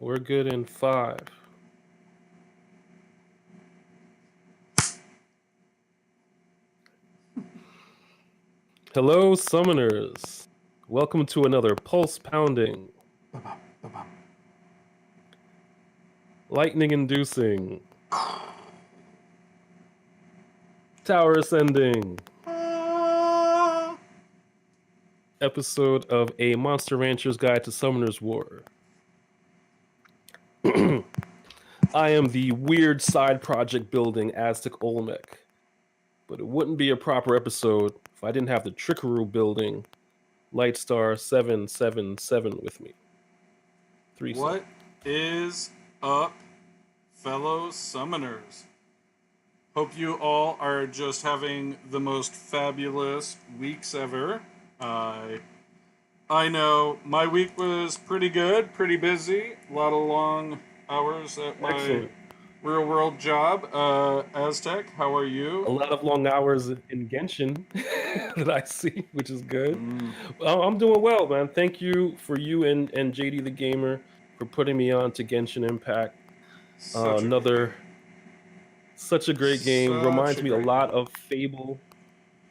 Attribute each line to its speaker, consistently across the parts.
Speaker 1: We're good in 5. Hello, summoners. Welcome to another pulse pounding, lightning inducing, tower ascending episode of A Monster Rancher's Guide to Summoner's War. I am the weird side project building Aztec Olmec, but it wouldn't be a proper episode if I didn't have the Trickaroo building Lightstar 777 with me. 3
Speaker 2: What is up, fellow summoners? Hope you all are just having the most fabulous weeks ever. I know my week was pretty good, pretty busy. A lot of long hours at my real world job. Aztec, how are you?
Speaker 1: A lot of long hours in Genshin that I see, which is good. I'm doing well, man. Thank you for you and JD the Gamer for putting me on to Genshin Impact. Such a great game. Reminds me a lot of Fable.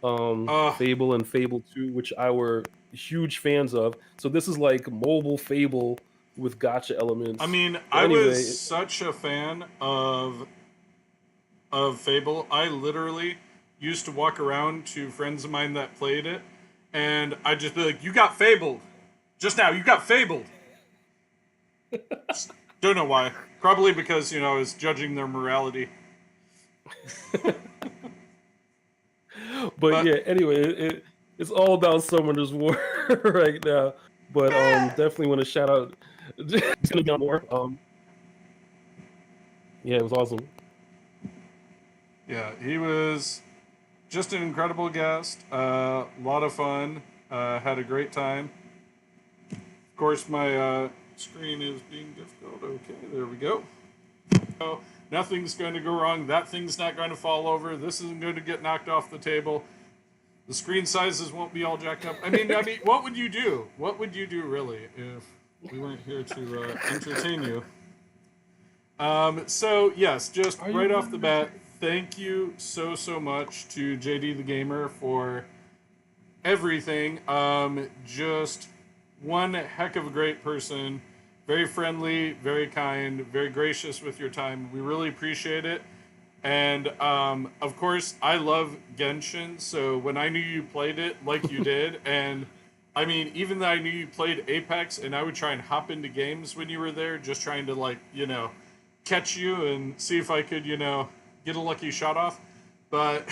Speaker 1: Fable and Fable 2, which I were huge fans of. So this is like mobile Fable with gacha elements.
Speaker 2: I mean, I was such a fan of Fable. I literally used to walk around to friends of mine that played it, and I'd just be like, "You got fabled just now. You got fabled." Don't know why. Probably because I was judging their morality.
Speaker 1: But yeah, anyway, it's all about Summoner's War right now. But definitely want to shout out. It's gonna be on more. Yeah, it was awesome.
Speaker 2: Yeah, he was just an incredible guest. A lot of fun. Had a great time. Of course, my screen is being difficult. Okay, there we go. So, nothing's going to go wrong. That thing's not going to fall over. This isn't going to get knocked off the table. The screen sizes won't be all jacked up. I mean, what would you do? What would you do, really, if we weren't here to entertain you? So, yes, just right off the bat, thank you so much to JD the Gamer for everything. Just one heck of a great person. Very friendly, very kind, very gracious with your time. We really appreciate it. And, of course, I love Genshin, so when I knew you played it like you did, and, I mean, even though I knew you played Apex, and I would try and hop into games when you were there, just trying to, catch you and see if I could, get a lucky shot off. But,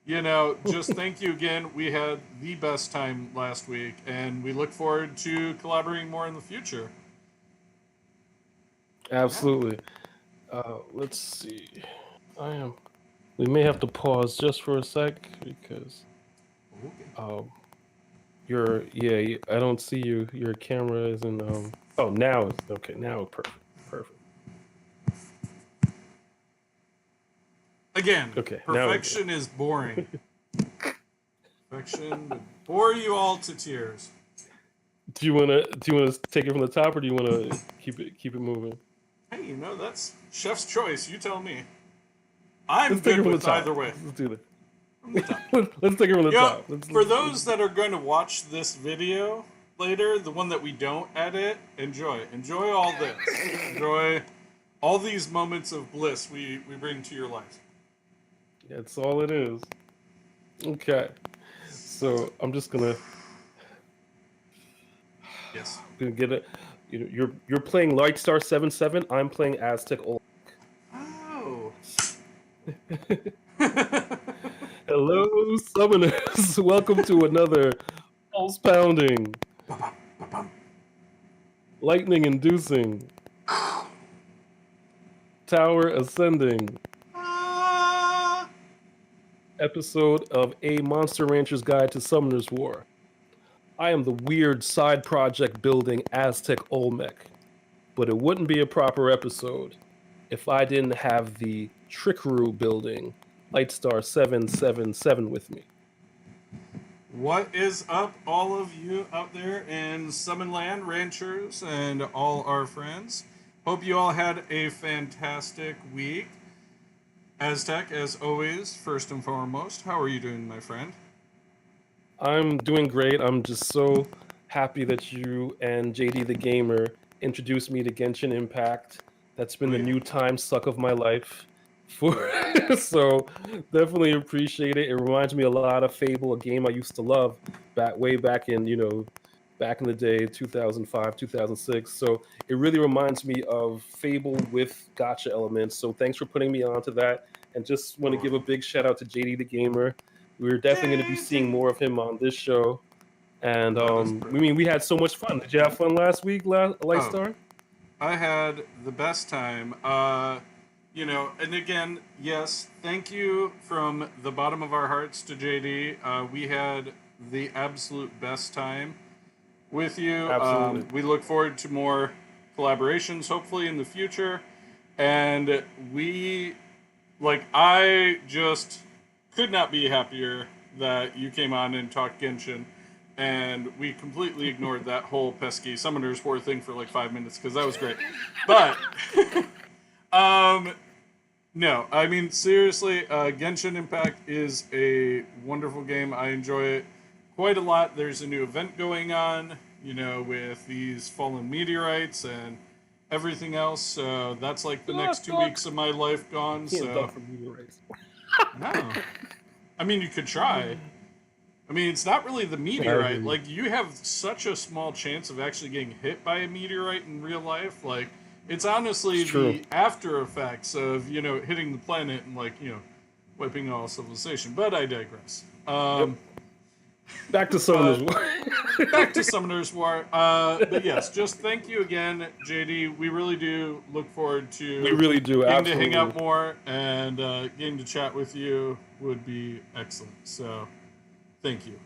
Speaker 2: just thank you again. We had the best time last week, and we look forward to collaborating more in the future.
Speaker 1: Absolutely. Let's see. We may have to pause just for a sec because I don't see you. Your camera isn't. Oh, now it's okay. Now perfect.
Speaker 2: Again,
Speaker 1: okay,
Speaker 2: perfection is boring. Perfection would bore you all to tears.
Speaker 1: Do you wanna take it from the top, or do you wanna keep it moving?
Speaker 2: Hey, that's chef's choice. You tell me. I'm good with either way.
Speaker 1: Let's do that. Let's take it from the top.
Speaker 2: For those that are going to watch this video later, the one that we don't edit, enjoy all this. Enjoy all these moments of bliss we bring to your life.
Speaker 1: That's all it is. Okay. So I'm just gonna.
Speaker 2: Yes.
Speaker 1: Gonna get it. You're playing Lightstar 7-7. I'm playing Aztec Olmec.
Speaker 2: Oh.
Speaker 1: Hello, summoners. Welcome to another pulse pounding, lightning inducing, tower ascending episode of A Monster Rancher's Guide to Summoner's War. I am the weird side project building Aztec Olmec, but it wouldn't be a proper episode if I didn't have the Trickaroo building Lightstar 777 with me.
Speaker 2: What is up, all of you out there in Summon Land, ranchers, and all our friends? Hope you all had a fantastic week. Aztec, as always, first and foremost, how are you doing, my friend?
Speaker 1: I'm doing great. I'm just so happy that you and JD the Gamer introduced me to Genshin Impact. That's been
Speaker 2: Oh,
Speaker 1: the
Speaker 2: yeah.
Speaker 1: new time suck of my life. For so definitely appreciate it. It reminds me a lot of Fable, a game I used to love way back in, back in the day, 2005, 2006. So it really reminds me of Fable with gotcha elements. So thanks for putting me onto that. And just want
Speaker 2: You're
Speaker 1: to give a
Speaker 2: welcome.
Speaker 1: big shout out to JD the Gamer. We're definitely going to be seeing
Speaker 2: JD!
Speaker 1: more of him on this show. And
Speaker 2: That is
Speaker 1: we
Speaker 2: correct.
Speaker 1: mean we had so much fun. Did you have fun last week,
Speaker 2: Oh,
Speaker 1: Lightstar?
Speaker 2: I had the best time. And again, yes, thank you from the bottom of our hearts to JD. We had the absolute best time with you.
Speaker 1: Absolutely.
Speaker 2: We look forward to more collaborations, hopefully in the future. And I just could not be happier that you came on and talked Genshin. And we completely ignored that whole pesky Summoners War thing for like 5 minutes because that was great. But, um, no, I mean, seriously, Genshin Impact is a wonderful game. I enjoy it quite a lot. There's a new event going on, with these fallen meteorites and everything else. So that's like the next two
Speaker 1: Duck.
Speaker 2: weeks of my life
Speaker 1: You
Speaker 2: gone.
Speaker 1: can't duck
Speaker 2: So,
Speaker 1: from meteorites.
Speaker 2: no. I mean, you could try. I mean, it's not really the
Speaker 1: I hear
Speaker 2: meteorite.
Speaker 1: you.
Speaker 2: Like, you have such a small chance of actually getting hit by a meteorite in real life. Like, it's honestly
Speaker 1: It's true.
Speaker 2: the after effects of, hitting the planet and, wiping all civilization. But I digress.
Speaker 1: Yep. Back to Summoner's
Speaker 2: But
Speaker 1: War.
Speaker 2: back to Summoner's War. But yes, just thank you again, JD. We really do look forward
Speaker 1: We
Speaker 2: to
Speaker 1: really do.
Speaker 2: getting to hang
Speaker 1: Absolutely.
Speaker 2: out more and getting to chat with you would be excellent. So, thank you.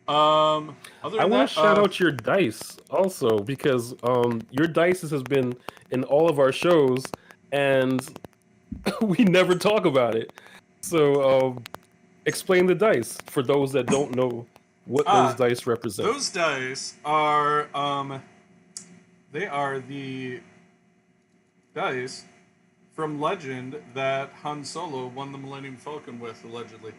Speaker 2: Other
Speaker 1: I
Speaker 2: than
Speaker 1: want
Speaker 2: that,
Speaker 1: to shout out your dice also because your dice has been in all of our shows and we never talk about it. So explain the dice for those that don't know what those
Speaker 2: ah,
Speaker 1: dice represent.
Speaker 2: those dice are they are the dice from Legend that Han Solo won the Millennium Falcon with, allegedly.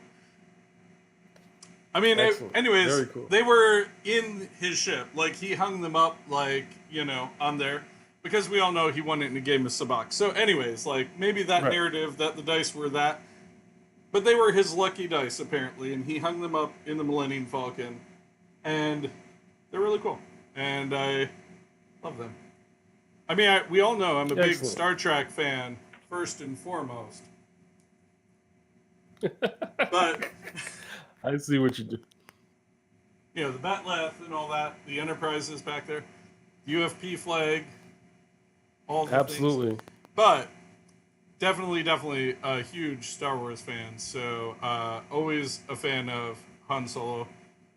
Speaker 2: I mean,
Speaker 1: Excellent.
Speaker 2: anyways,
Speaker 1: Very cool.
Speaker 2: they were in his ship. Like, he hung them up, on there. Because we all know he won it in a game of Sabak. So, anyways, maybe that
Speaker 1: Right.
Speaker 2: narrative that the dice were that. But they were his lucky dice, apparently. And he hung them up in the Millennium Falcon. And they're really cool. And I love them. I mean, we all know I'm a big
Speaker 1: Excellent.
Speaker 2: Star Trek fan, first and foremost. But
Speaker 1: I see what you do.
Speaker 2: the Batleth and all that, the Enterprise is back there, the UFP flag, all the
Speaker 1: Absolutely.
Speaker 2: things. But definitely a huge Star Wars fan. So always a fan of Han Solo.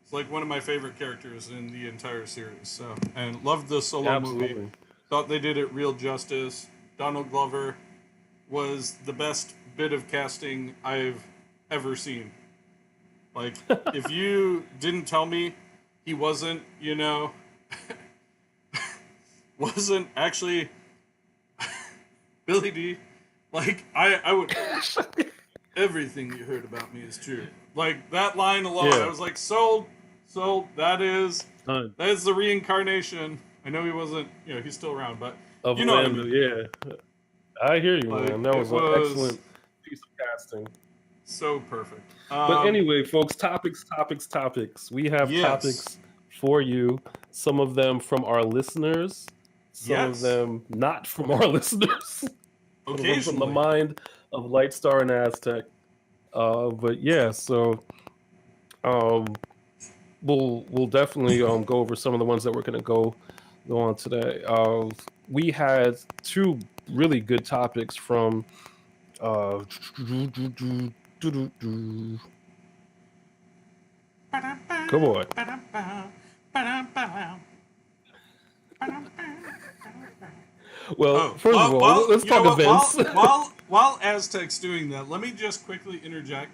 Speaker 2: It's like one of my favorite characters in the entire series. So, and loved the Solo movie.
Speaker 1: Absolutely.
Speaker 2: Thought they did it real justice. Donald Glover was the best bit of casting I've ever seen. Like, if you didn't tell me he wasn't, wasn't actually Billy D, I would. Everything you heard about me is true. Like, that line alone,
Speaker 1: Yeah.
Speaker 2: I was like, sold. That is
Speaker 1: Done.
Speaker 2: the reincarnation. I know he wasn't, he's still around, but
Speaker 1: Of
Speaker 2: you know what I
Speaker 1: Lando,
Speaker 2: mean.
Speaker 1: yeah. I hear you,
Speaker 2: Like,
Speaker 1: man. That
Speaker 2: it
Speaker 1: was an
Speaker 2: was
Speaker 1: excellent piece of casting.
Speaker 2: so perfect.
Speaker 1: But anyway, folks, topics. We have
Speaker 2: Yes.
Speaker 1: topics for you. Some of them from our listeners, some of
Speaker 2: Yes.
Speaker 1: them not from our listeners. Some of them from the
Speaker 2: Occasionally.
Speaker 1: mind of Lightstar and Aztec. But yeah, so we'll definitely go over some of the ones that we're gonna go on today. We had two really good topics from come on. Well, first of all, let's talk events.
Speaker 2: While Aztec's doing that, let me just quickly interject.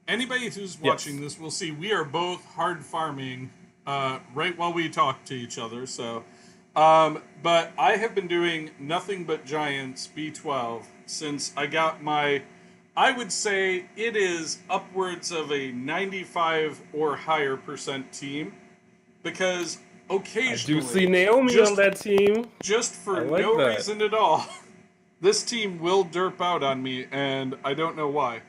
Speaker 2: anybody who's watching this will see we are both hard farming right while we talk to each other. So, but I have been doing nothing but Giants B12 since I got my. I would say it is upwards of a 95 or higher percent team because occasionally
Speaker 1: I do see Naomi on that team.
Speaker 2: just for
Speaker 1: like
Speaker 2: no
Speaker 1: that.
Speaker 2: reason at all, this team will derp out on me, and I don't know why.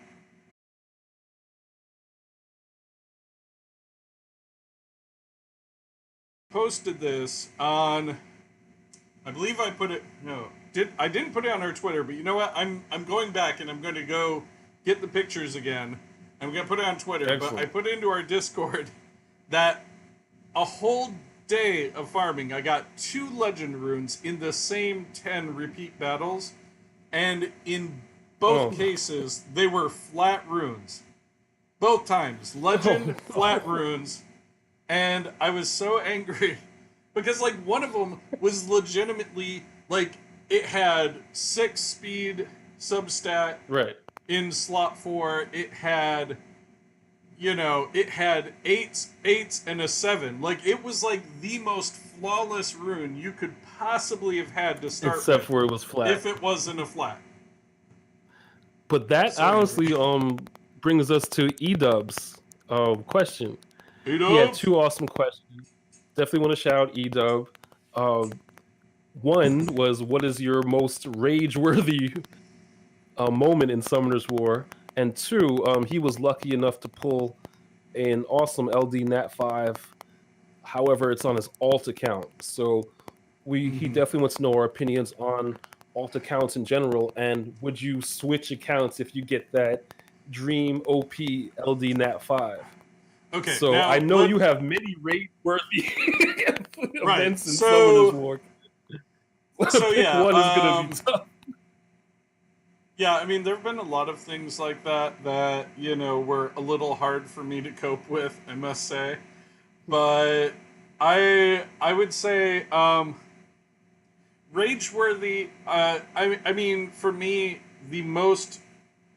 Speaker 2: Posted this on, I believe I put it, no, I didn't put it on our Twitter, but you know what? I'm going back and I'm going to go get the pictures again. I'm going to put it on Twitter,
Speaker 1: Excellent.
Speaker 2: but I put it into our Discord that a whole day of farming, I got 2 legend runes in the same 10 repeat battles, and in both cases, they were flat runes. Both times, legend, flat runes, and I was so angry because, like, one of them was legitimately, like, it had 6 speed substat
Speaker 1: Right.
Speaker 2: in slot 4, it had... You know, it had 8s, and a 7. Like, it was like the most flawless rune you could possibly have had to start
Speaker 1: Except
Speaker 2: with
Speaker 1: for it was flat.
Speaker 2: if it wasn't a flat.
Speaker 1: But that
Speaker 2: So
Speaker 1: honestly brings us to Edub's question. He had 2 awesome questions. Definitely want to shout out Edub. One was, what is your most rage-worthy moment in Summoner's War? And 2, he was lucky enough to pull an awesome LD Nat 5. However, it's on his alt account. So he definitely wants to know our opinions on alt accounts in general. And would you switch accounts if you get that Dream OP LD Nat 5?
Speaker 2: Okay,
Speaker 1: So
Speaker 2: now
Speaker 1: I know you have many rage-worthy events in Summoner's War.
Speaker 2: So
Speaker 1: Pick
Speaker 2: yeah,
Speaker 1: one is going to be tough.
Speaker 2: Yeah, I mean, there have been a lot of things like that, you know, were a little hard for me to cope with, I must say. But I would say rage-worthy, I mean, for me, the most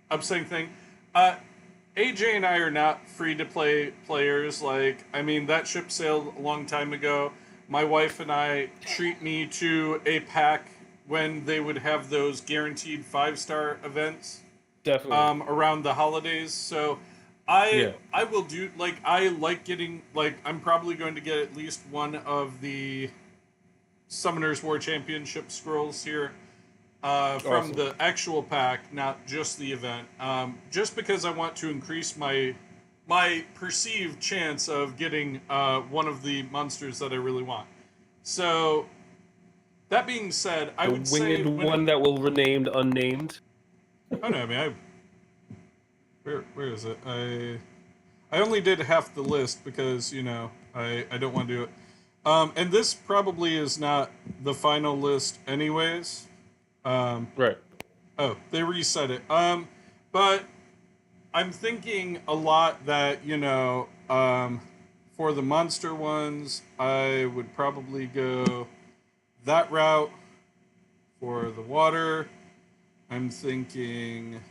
Speaker 2: upsetting thing, AJ and I are not free-to-play players. Like, I mean, that ship sailed a long time ago. My wife and I treat me to a pack when they would have those guaranteed 5-star events.
Speaker 1: Definitely.
Speaker 2: Around the holidays. So I will do, like, I like getting, like, I'm probably going to get at least one of the Summoners War Championship scrolls here from the actual pack, not just the event. Just because I want to increase my perceived chance of getting one of the monsters that I really want. So that being said, I would say
Speaker 1: the winged one that will remain unnamed.
Speaker 2: Oh no, I mean, where is it? I only did half the list because, you know, I don't want to do it. And this probably is not the final list anyways.
Speaker 1: Right.
Speaker 2: Oh, they reset it. But I'm thinking a lot that, you know, for the monster ones, I would probably go that route. For the water, I'm thinking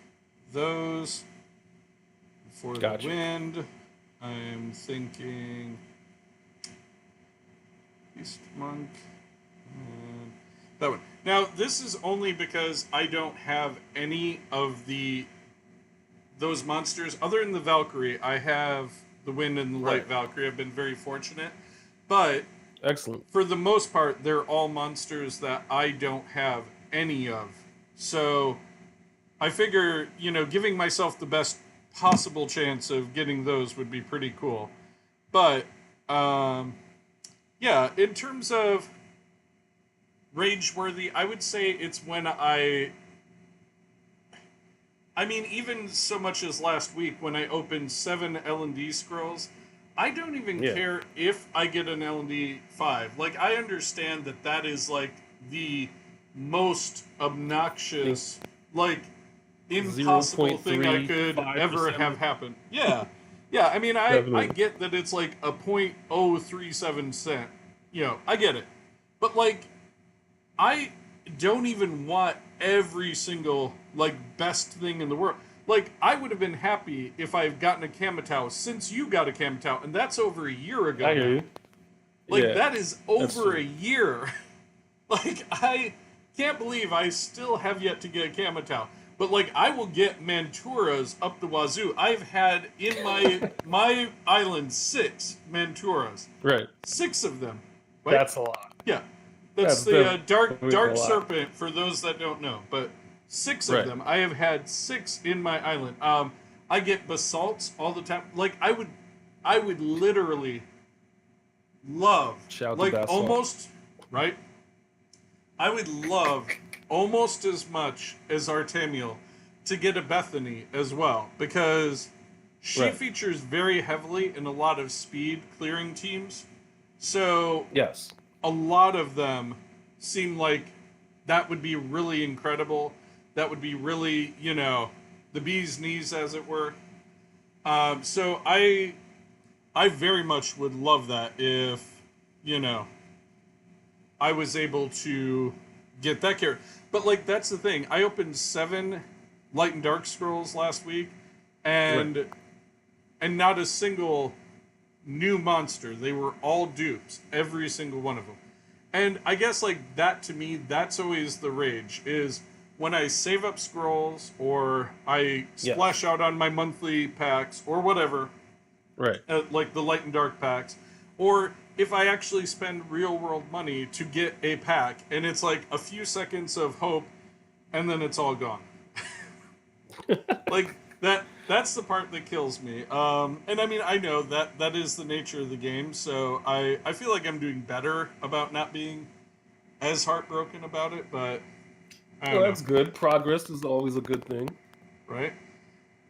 Speaker 2: those. For the wind, I'm thinking Beast Monk. That one. Now, this is only because I don't have any of those monsters. Other than the Valkyrie, I have the Wind and the Light Valkyrie. I've been very fortunate. But
Speaker 1: excellent.
Speaker 2: For the most part, they're all monsters that I don't have any of. So I figure, you know, giving myself the best possible chance of getting those would be pretty cool. But, yeah, in terms of rage-worthy, I would say it's when I mean, even so much as last week when I opened 7 L&D scrolls, I don't even care if I get an L&D 5. Like, I understand that is, like, the most obnoxious, like, impossible thing I could ever have happen. Yeah. Yeah, I mean, I get that it's, like, a 0.037 cent. You know, I get it. But, like, I don't even want every single, like, best thing in the world. like, I would have been happy if I've gotten a Kamatau since you got a Kamatau, and that's over a year ago
Speaker 1: I hear
Speaker 2: now.
Speaker 1: you.
Speaker 2: Like,
Speaker 1: Yeah,
Speaker 2: that is
Speaker 1: that's
Speaker 2: over a
Speaker 1: true.
Speaker 2: year. Like, I can't believe I still have yet to get a Kamatau. But, like, I will get Manturas up the wazoo. I've had in my island 6 Manturas.
Speaker 1: Right.
Speaker 2: 6 of them. Right?
Speaker 1: That's a lot.
Speaker 2: Yeah. That's
Speaker 1: That's
Speaker 2: the
Speaker 1: definitely a
Speaker 2: dark
Speaker 1: lot.
Speaker 2: serpent for those that don't know. But 6 of
Speaker 1: Right.
Speaker 2: them. I have had 6 in my island. I get basalts all the time. Like, I would literally love,
Speaker 1: Shout to
Speaker 2: like,
Speaker 1: Basalt.
Speaker 2: almost, right? I would love almost as much as Artemiel to get a Bethany as well, because she
Speaker 1: Right.
Speaker 2: features very heavily in a lot of speed clearing teams. So
Speaker 1: Yes.
Speaker 2: a lot of them seem like that would be really incredible. That would be really, the bee's knees, as it were. So I very much would love that if, you know, I was able to get that character. But like that's the thing. I opened 7 Light and Dark Scrolls last week,
Speaker 1: Right.
Speaker 2: and not a single new monster. They were all dupes, every single one of them. And I guess like that to me, that's always the rage is when I save up scrolls or I
Speaker 1: Yes.
Speaker 2: splash out on my monthly packs or whatever,
Speaker 1: Right.
Speaker 2: like the light and dark packs, or if I actually spend real world money to get a pack and it's like a few seconds of hope and then it's all gone. Like that's the part that kills me. And I mean I know that that is the nature of the game, so I feel like I'm doing better about not being as heartbroken about it, but I
Speaker 1: Well,
Speaker 2: don't know,
Speaker 1: that's good. Progress is always a good thing.
Speaker 2: right?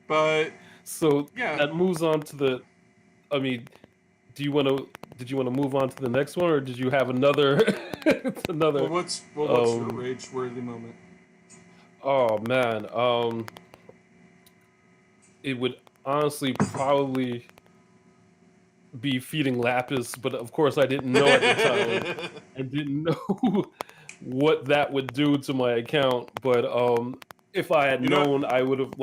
Speaker 2: But
Speaker 1: So
Speaker 2: yeah,
Speaker 1: that moves on to the. I mean, do you want to? Did you want to move on to the next one, or did you have another? Another.
Speaker 2: what's your
Speaker 1: Um.
Speaker 2: rage worthy moment?
Speaker 1: Oh man. It would honestly probably be feeding Lapis, but of course I didn't know at the time. I didn't know what that would do to my account. But if I had
Speaker 2: You know,
Speaker 1: known, I would have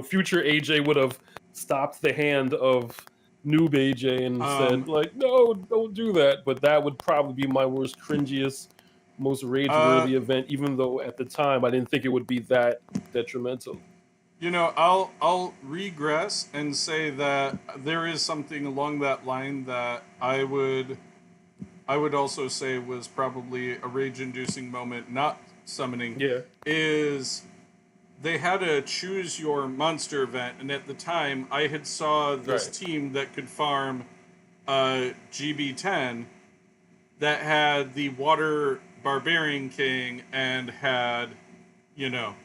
Speaker 1: future AJ would have stopped the hand of noob AJ and said
Speaker 2: um,
Speaker 1: like, no, don't do that. But that would probably be my worst, cringiest, most rage
Speaker 2: uh,
Speaker 1: worthy event. Even though at the time I didn't think it would be that detrimental.
Speaker 2: I'll regress and say that there is something along that line that I would also say was probably a rage inducing moment. Not summoning
Speaker 1: Yeah.
Speaker 2: is they had a choose your monster event, and at the time I had saw this
Speaker 1: Right.
Speaker 2: team that could farm GB10 that had the water barbarian king and had you know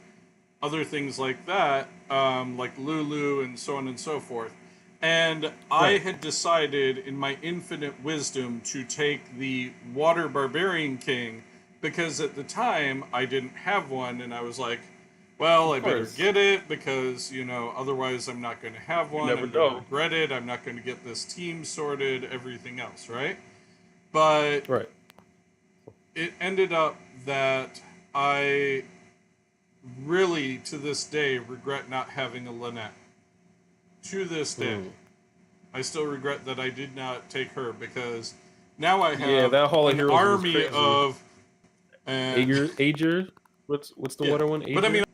Speaker 2: other things like that, like Lulu and so on and so forth. And I
Speaker 1: Right.
Speaker 2: had decided, in my infinite wisdom, to take the Water Barbarian King because at the time I didn't have one, and I was like, well,
Speaker 1: Of
Speaker 2: I better
Speaker 1: course.
Speaker 2: get it because, otherwise I'm not going to have
Speaker 1: You
Speaker 2: one.
Speaker 1: never
Speaker 2: I'm going to
Speaker 1: know.
Speaker 2: regret it. I'm not going to get this team sorted, everything else, right? But
Speaker 1: Right.
Speaker 2: it ended up that I really, to this day, regret not having a Lynette. To this day,
Speaker 1: Hmm.
Speaker 2: I still regret that I did not take her because now I
Speaker 1: Yeah,
Speaker 2: have
Speaker 1: that Hall of
Speaker 2: an
Speaker 1: Heroes was
Speaker 2: army
Speaker 1: crazy.
Speaker 2: of. And
Speaker 1: Ager? What's the
Speaker 2: yeah,
Speaker 1: water one?
Speaker 2: but I mean,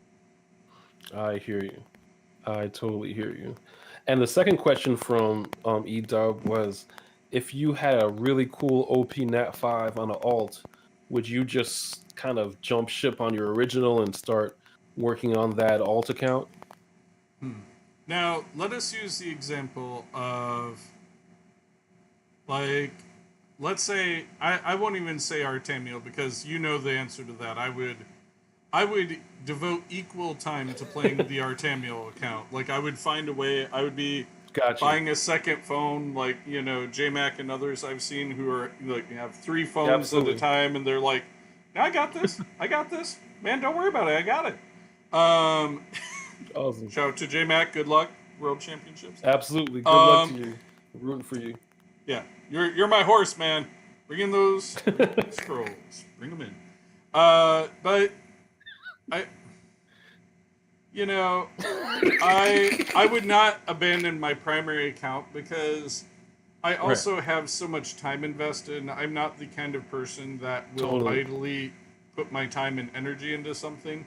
Speaker 1: Ager? I hear you. I totally hear you. And the second question from Edub was, if you had a really cool OP Nat 5 on an alt, would you just kind of jump ship on your original and start working on that alt account?
Speaker 2: now let us use the example of like, let's say I won't even say Artemiel because you know the answer to that. I would devote equal time to playing the Artamiel account. Like I would find a way. I would be
Speaker 1: Got you.
Speaker 2: buying a second phone, like JMac and others I've seen who are like have 3
Speaker 1: Yeah,
Speaker 2: phones at a
Speaker 1: absolutely.
Speaker 2: time, and they're like, "I got this. I got this. Man, don't worry about it. I got it." Um,
Speaker 1: Awesome.
Speaker 2: shout out to JMac. Good luck, World Championships.
Speaker 1: Absolutely. Good luck to
Speaker 2: Um,
Speaker 1: you. I'm rooting for you.
Speaker 2: yeah, you're my horse, man. Bring in those scrolls. Bring them in. But I You know, I would not abandon my primary account because I
Speaker 1: Right.
Speaker 2: also have so much time invested, and I'm not the kind of person that will
Speaker 1: Totally.
Speaker 2: idly put my time and energy into something.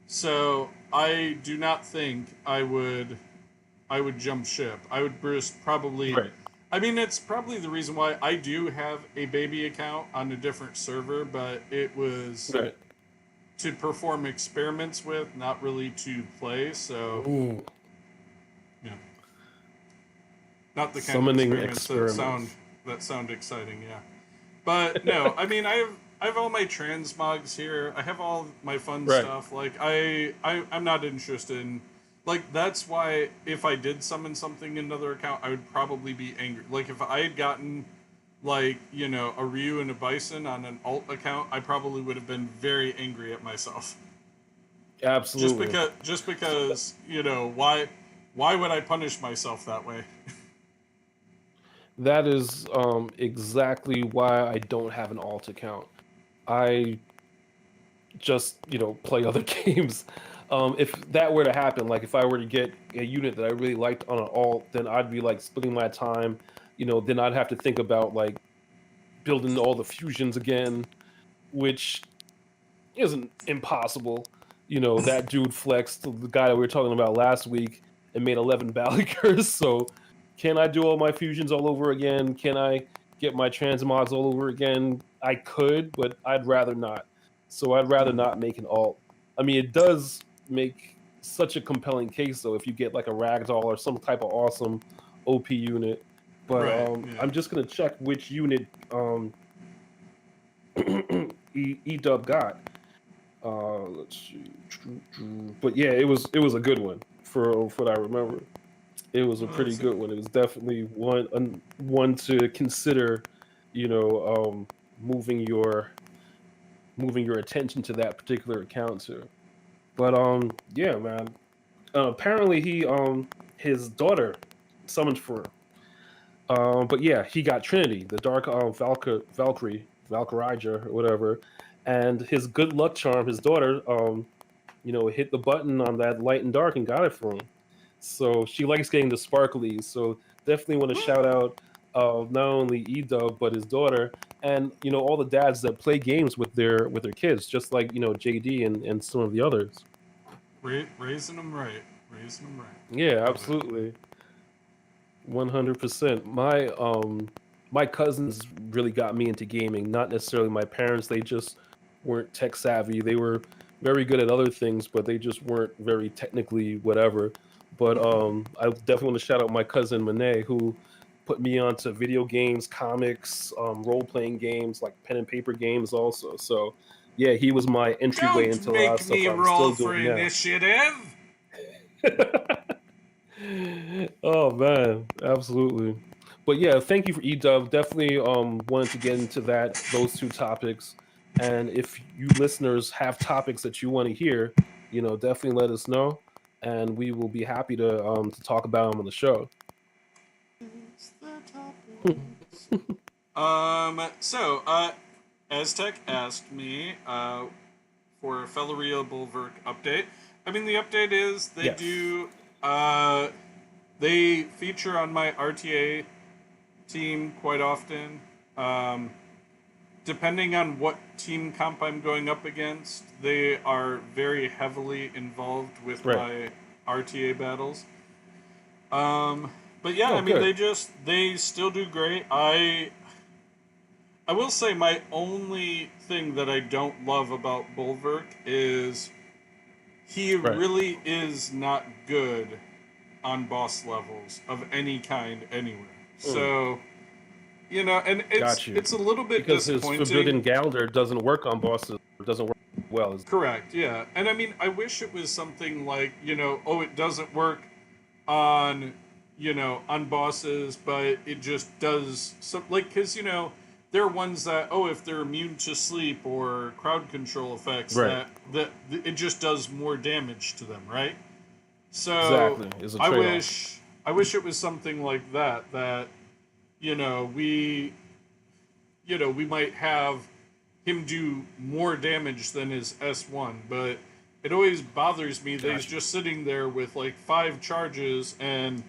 Speaker 2: So I do not think I would jump ship. I would just probably.
Speaker 1: Right.
Speaker 2: I mean, it's probably the reason why I do have a baby account on a different server, but it was
Speaker 1: Right.
Speaker 2: to perform experiments with, not really to play. So,
Speaker 1: Ooh.
Speaker 2: yeah, not the kind of
Speaker 1: Summoning
Speaker 2: experiments
Speaker 1: experiments.
Speaker 2: that sound exciting. Yeah, but no, I mean, I have all my transmogs here. I have all my fun
Speaker 1: Right.
Speaker 2: stuff. Like I'm not interested in. Like that's why if I did summon something in another account, I would probably be angry. Like if I had gotten like a Ryu and a Bison on an alt account, I probably would have been very angry at myself.
Speaker 1: Absolutely.
Speaker 2: Just
Speaker 1: So
Speaker 2: because why would I punish myself that way?
Speaker 1: that is exactly why I don't have an alt account. I just play other games. If that were to happen, like if I were to get a unit that I really liked on an alt, then I'd be like splitting my time. Then I'd have to think about like building all the fusions again, which isn't impossible. That dude flexed, the guy that we were talking about last week, and made 11 Balikers. So, can I do all my fusions all over again? Can I get my transmogs all over again? I could, but I'd rather not. So, I'd rather not make an alt. I mean, it does make such a compelling case, though, if you get like a ragdoll or some type of awesome OP unit. But
Speaker 2: Right. Yeah.
Speaker 1: I'm just gonna check which unit Edub got. Let's see. But yeah, it was a good one for what I remember. It was a
Speaker 2: Well,
Speaker 1: pretty
Speaker 2: that's it.
Speaker 1: good one. It was definitely one to consider. You know, moving your moving your attention to that particular account too. But yeah, man. Apparently his daughter summoned for him. But yeah, he got Trinity, the Dark Valkyrie, or whatever, and his good luck charm, his daughter, hit the button on that light and dark and got it for him. So she likes getting the sparklies. So definitely want to shout out not only Edub but his daughter, and all the dads that play games with their kids, just like JD and some of the others.
Speaker 2: Raising them right. Raising them right.
Speaker 1: Yeah,
Speaker 2: Love it.
Speaker 1: absolutely. 100%. My cousins really got me into gaming, not necessarily my parents. They just weren't tech savvy. They were very good at other things, but they just weren't very technically whatever. But I definitely want to shout out my cousin Monet, who put me onto video games, comics, role playing games, like pen and paper games also. So yeah, he was my entryway
Speaker 2: Don't
Speaker 1: into a lot of
Speaker 2: make
Speaker 1: stuff
Speaker 2: me
Speaker 1: I'm
Speaker 2: roll
Speaker 1: still
Speaker 2: for
Speaker 1: doing now.
Speaker 2: initiative.
Speaker 1: Oh man, absolutely. But yeah, thank you for Edub. Definitely wanted to get into those two topics. And if you listeners have topics that you want to hear, definitely let us know and we will be happy to talk about them on the show.
Speaker 2: It's the topics. So, Aztec asked me for a Felleria Bulwark update. I mean, the update is
Speaker 1: Yes.
Speaker 2: uh, they feature on my RTA team quite often. Um, Depending on what team comp I'm going up against, they are very heavily involved with
Speaker 1: Right.
Speaker 2: my RTA battles. Um, but yeah,
Speaker 1: Oh,
Speaker 2: I mean,
Speaker 1: good.
Speaker 2: they still do great. I will say my only thing that I don't love about Bulwark is he
Speaker 1: Right.
Speaker 2: really is not good on boss levels of any kind anywhere.
Speaker 1: Mm,
Speaker 2: So, and
Speaker 1: got you.
Speaker 2: it's a little bit
Speaker 1: Because his
Speaker 2: disappointing.
Speaker 1: Forbidden Galder doesn't work on bosses. It doesn't work well.
Speaker 2: Correct, yeah. And I mean, I wish it was something like, oh, it doesn't work on, on bosses, but it just does some like cuz there are ones that if they're immune to sleep or crowd control effects
Speaker 1: Right.
Speaker 2: that it just does more damage to them, right? So,
Speaker 1: Exactly. It's a
Speaker 2: I
Speaker 1: trade-off.
Speaker 2: wish I wish it was something like that we we might have him do more damage than his S1, but it always bothers me that he's
Speaker 1: Gotcha.
Speaker 2: just sitting there with like 5 charges and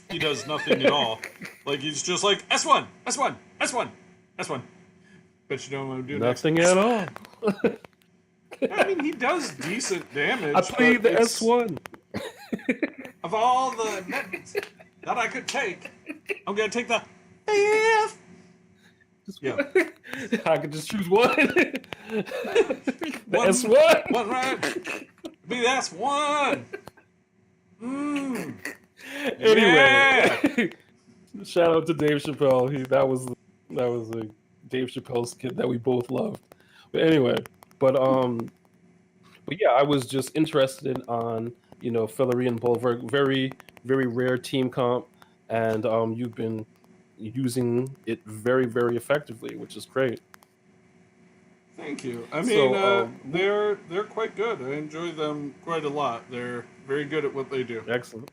Speaker 2: he does nothing at all. Like he's just like S1, S1, S1, S1. Bet you don't want to do next.
Speaker 1: Nothing at all.
Speaker 2: I mean, he does decent
Speaker 1: I
Speaker 2: damage,
Speaker 1: played
Speaker 2: but
Speaker 1: the
Speaker 2: it's
Speaker 1: S1.
Speaker 2: of all the methods that I could take, I'm gonna take the fifth. Yeah,
Speaker 1: I could just choose one. The
Speaker 2: one,
Speaker 1: S1.
Speaker 2: one right. Be the S1. Mm. Yeah.
Speaker 1: Anyway, shout out to Dave Chappelle. That was a Dave Chappelle skit that we both loved. But anyway, but yeah, I was just interested on Fillory and Bulwark, very rare team comp, and you've been using it very effectively, which is great.
Speaker 2: Thank you. I mean,
Speaker 1: So
Speaker 2: they're quite good. I enjoy them quite a lot. They're very good at what they do.
Speaker 1: excellent.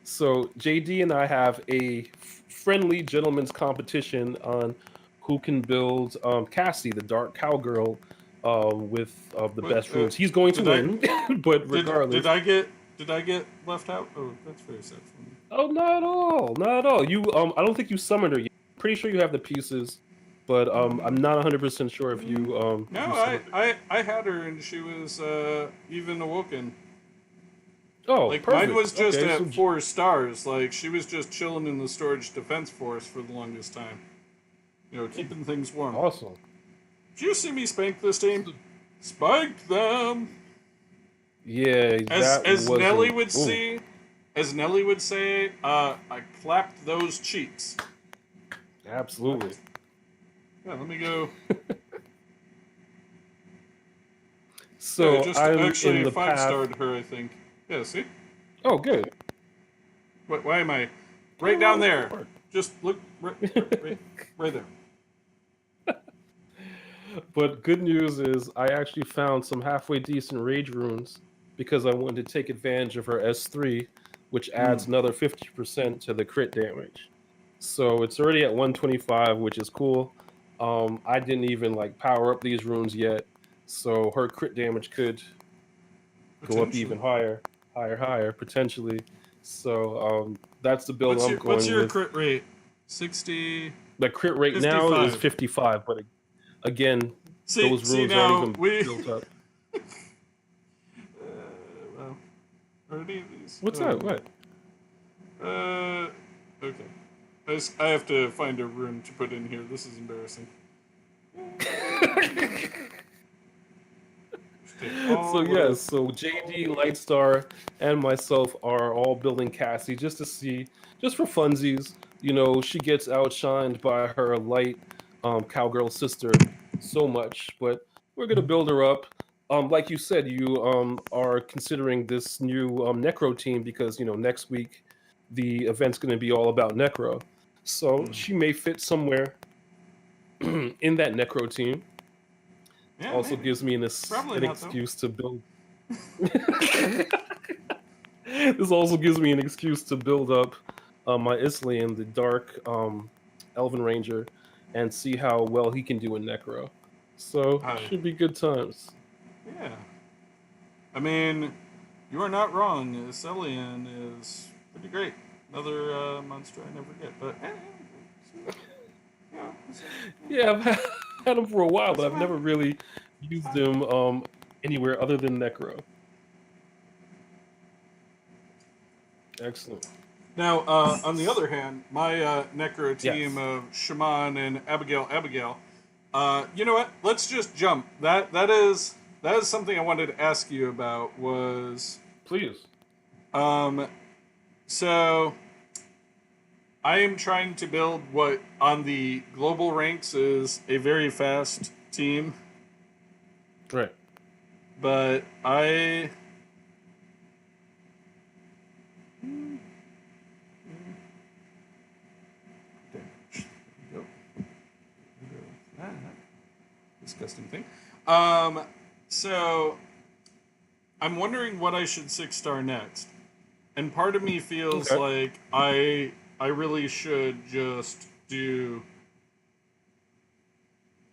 Speaker 1: So JD and I have a friendly gentleman's competition on who can build Cassie, the dark cowgirl, with the
Speaker 2: What,
Speaker 1: best rooms. He's going to win, but
Speaker 2: Did
Speaker 1: regardless.
Speaker 2: did I get left out? Oh, that's very sad for me.
Speaker 1: Oh, not at all, not at all. You I don't think you summoned her yet. Pretty sure you have the pieces, but I'm not 100% sure if you
Speaker 2: No,
Speaker 1: if you summoned her.
Speaker 2: I had her and she was even awoken.
Speaker 1: Oh,
Speaker 2: Like
Speaker 1: perfect.
Speaker 2: mine was just
Speaker 1: Okay,
Speaker 2: at
Speaker 1: so
Speaker 2: 4 stars. Like she was just chilling in the storage defense force for the longest time. You know, keeping things warm.
Speaker 1: awesome.
Speaker 2: Did you see me spank this team? Spanked them.
Speaker 1: Yeah, that
Speaker 2: As
Speaker 1: was
Speaker 2: Nelly would see, as Nelly would say, I clapped those cheeks.
Speaker 1: absolutely.
Speaker 2: Yeah, let me go.
Speaker 1: So
Speaker 2: I just
Speaker 1: I'm
Speaker 2: actually
Speaker 1: in the
Speaker 2: 5-starred
Speaker 1: path.
Speaker 2: her, I think. Yeah, see?
Speaker 1: Oh, good.
Speaker 2: Why am I right down there?
Speaker 1: Work.
Speaker 2: Just look right there.
Speaker 1: But good news is I actually found some halfway decent rage runes because I wanted to take advantage of her S3, which adds another 50% to the crit damage. So it's already at 125, which is cool. I didn't even like power up these runes yet, so her crit damage could go up even higher, higher potentially. So that's the build I'm
Speaker 2: What's
Speaker 1: going
Speaker 2: your
Speaker 1: with.
Speaker 2: crit rate? 60,
Speaker 1: The crit rate now is
Speaker 2: 55.
Speaker 1: 55, but again, those
Speaker 2: See
Speaker 1: runes aren't
Speaker 2: now
Speaker 1: even
Speaker 2: we.
Speaker 1: built up.
Speaker 2: Well, are any of these?
Speaker 1: What's that? What?
Speaker 2: Okay. I have to find a rune to put in here. This is embarrassing.
Speaker 1: So yes, so JD, Lightstar, and myself are all building Cassie just to see, just for funsies. She gets outshined by her light cowgirl sister so much, but we're gonna build her up. Like you said, you are considering this new Necro team because next week the event's gonna be all about Necro, so she may fit somewhere in that Necro team.
Speaker 2: Yeah,
Speaker 1: Also
Speaker 2: maybe.
Speaker 1: gives me
Speaker 2: Probably
Speaker 1: an
Speaker 2: not though.
Speaker 1: excuse to build. This also gives me an excuse to build up my Islian, the dark Elven Ranger, and see how well he can do in Necro. So should be good times.
Speaker 2: Yeah. I mean, you are not wrong. Celian is pretty great. Another monster I never get, but
Speaker 1: Yeah, I've had him for a while, but I've never really used him anywhere other than Necro. Excellent.
Speaker 2: Now, on the other hand, my Necro team
Speaker 1: Yes.
Speaker 2: of Shaman and Abigail. You know what? Let's just jump. That is something I wanted to ask you about. Was
Speaker 1: Please.
Speaker 2: So I am trying to build what on the global ranks is a very fast team,
Speaker 1: Right.
Speaker 2: but I. Disgusting thing. So I'm wondering what I should 6-star next, and part of me feels like I really should just do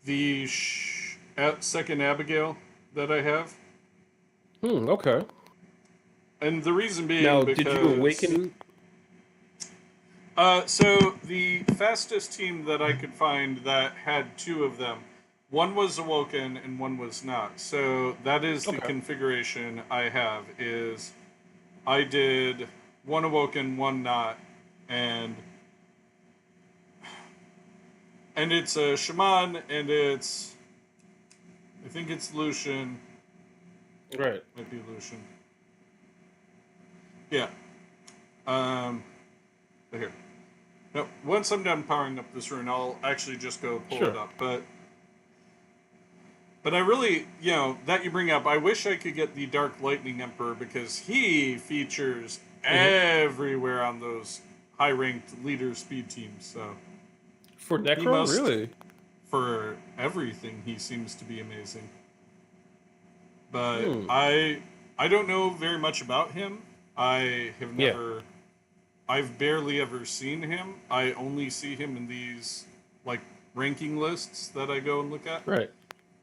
Speaker 2: the second Abigail that I have.
Speaker 1: Okay.
Speaker 2: And the reason being
Speaker 1: Now, did you
Speaker 2: because
Speaker 1: awaken?
Speaker 2: so the fastest team that I could find that had two of them, one was awoken and one was not. So that is the
Speaker 1: Okay.
Speaker 2: configuration I have. Is I did one awoken, one not, and it's a shaman, and it's I think it's Lucian.
Speaker 1: Right.
Speaker 2: Might be Lucian. Yeah. Um. Here. No. Once I'm done powering up this rune, I'll actually just go pull it
Speaker 1: Sure.
Speaker 2: up. But I really, that you bring up, I wish I could get the Dark Lightning Emperor because he features
Speaker 1: Hmm.
Speaker 2: everywhere on those high ranked leader speed teams. So
Speaker 1: For
Speaker 2: he
Speaker 1: Necro,
Speaker 2: must,
Speaker 1: really?
Speaker 2: for everything, he seems to be amazing. But
Speaker 1: Hmm.
Speaker 2: I don't know very much about him. I have
Speaker 1: Yeah.
Speaker 2: never, I've barely ever seen him. I only see him in these like ranking lists that I go and look at.
Speaker 1: Right.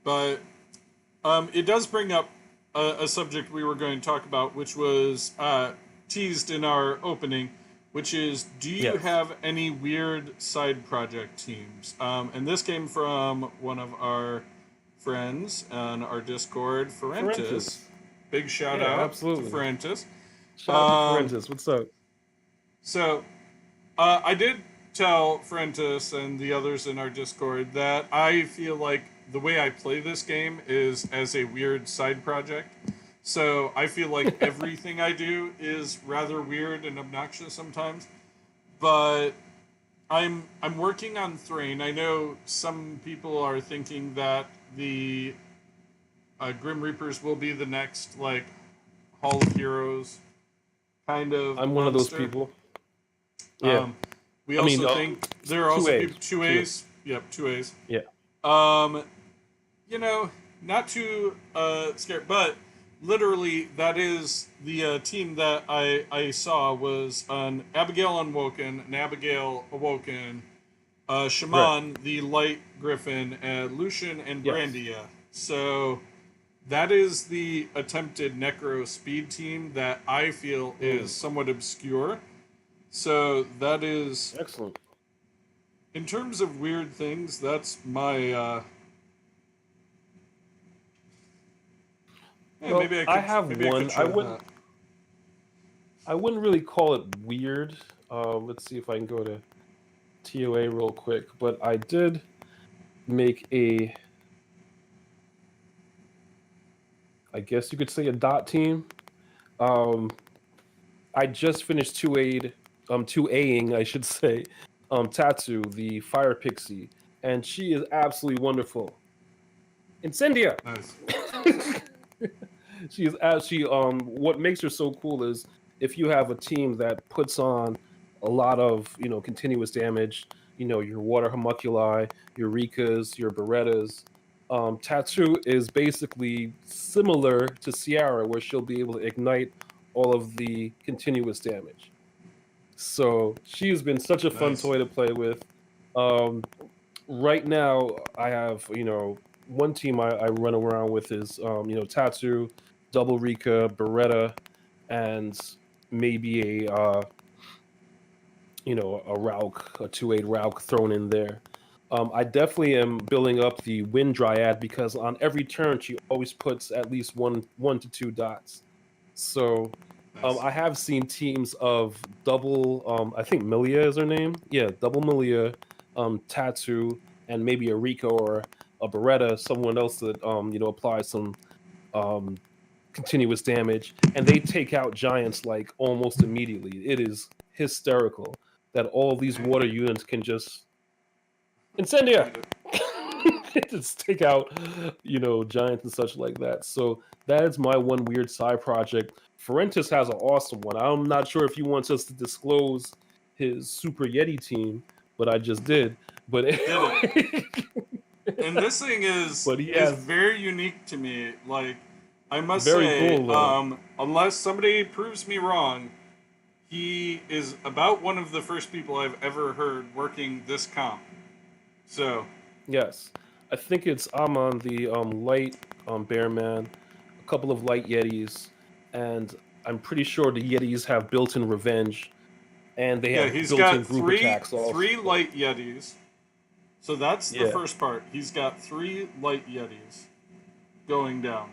Speaker 2: But it does bring up a subject we were going to talk about, which was teased in our opening, which is, do you
Speaker 1: Yes.
Speaker 2: have any weird side project teams? And this came from one of our friends on our Discord, Ferentis.
Speaker 1: Ferentis.
Speaker 2: Big shout
Speaker 1: Yeah,
Speaker 2: out to
Speaker 1: absolutely.
Speaker 2: Ferentis.
Speaker 1: Shout out to
Speaker 2: Um,
Speaker 1: Ferentis. What's up?
Speaker 2: so I did tell Frentis and the others in our Discord that I feel like the way I play this game is as a weird side project. So I feel like everything I do is rather weird and obnoxious sometimes. But I'm working on Thrain. I know some people are thinking that the Grim Reapers will be the next like Hall of Heroes kind of
Speaker 1: I'm one of those
Speaker 2: monster.
Speaker 1: people. Yeah.
Speaker 2: Um, we
Speaker 1: I mean,
Speaker 2: also think there are
Speaker 1: two
Speaker 2: also people
Speaker 1: A's.
Speaker 2: two
Speaker 1: Two
Speaker 2: A's.
Speaker 1: A's.
Speaker 2: Yep, two A's.
Speaker 1: Yeah.
Speaker 2: Um, not too scared, but literally that is the team that I saw was an Abigail Unwoken, an Abigail Awoken,
Speaker 1: Right.
Speaker 2: Shaman, the Light Griffin, Lucian, and
Speaker 1: Yes.
Speaker 2: Brandia. So that is the attempted Necro speed team that I feel is
Speaker 1: Mm.
Speaker 2: somewhat obscure. So that is,
Speaker 1: Excellent.
Speaker 2: in terms of weird things, that's my.
Speaker 1: Well, I have
Speaker 2: Maybe I could
Speaker 1: one.
Speaker 2: try that.
Speaker 1: I wouldn't really call it weird. Let's see if I can go to TOA real quick. But I did make a, I guess you could say, a dot team. Um, I just finished 2Aing, I should say, Tatsu, the fire pixie, and she is absolutely wonderful. Incendia.
Speaker 2: Nice.
Speaker 1: She is as she what makes her so cool is if you have a team that puts on a lot of continuous damage, your water homunculi, your Rikas, your Berettas. Tatsu is basically similar to Ciara, where she'll be able to ignite all of the continuous damage. So she's been such a fun
Speaker 2: Nice.
Speaker 1: toy to play with. Um, right now, I have one team I run around with is Tatsu, Double Rika, Beretta, and maybe a Rauk, a 2/8 Rauk thrown in there. I definitely am building up the Wind Dryad because on every turn she always puts at least one to two dots. So
Speaker 2: Nice.
Speaker 1: I have seen teams of double. I think Milia is her name. Yeah, double Milia, Tatsu, and maybe a Rico or a Beretta, someone else that applies some um, continuous damage, and they take out giants like almost immediately. It is hysterical that all these
Speaker 2: Man,
Speaker 1: water units can just incendia.
Speaker 2: eat it.
Speaker 1: Just take out, giants and such like that. So that is my one weird side project. Ferentis has an awesome one. I'm not sure if he wants us to disclose his Super Yeti team, but I just did. But
Speaker 2: Did it.
Speaker 1: anyway,
Speaker 2: And this thing
Speaker 1: but he
Speaker 2: is
Speaker 1: has
Speaker 2: very unique to me. Like, I must
Speaker 1: very
Speaker 2: say,
Speaker 1: cool though.
Speaker 2: unless somebody proves me wrong, he is about one of the first people I've ever heard working this comp. So,
Speaker 1: Yes. I think I'm on the light Bearman, a couple of light Yetis, and I'm pretty sure the Yetis have built-in revenge, and they
Speaker 2: Yeah,
Speaker 1: have
Speaker 2: he's
Speaker 1: built-in
Speaker 2: got
Speaker 1: group attacks also.
Speaker 2: three light Yetis. So that's the
Speaker 1: Yeah,
Speaker 2: first part. He's got 3 light Yetis going down.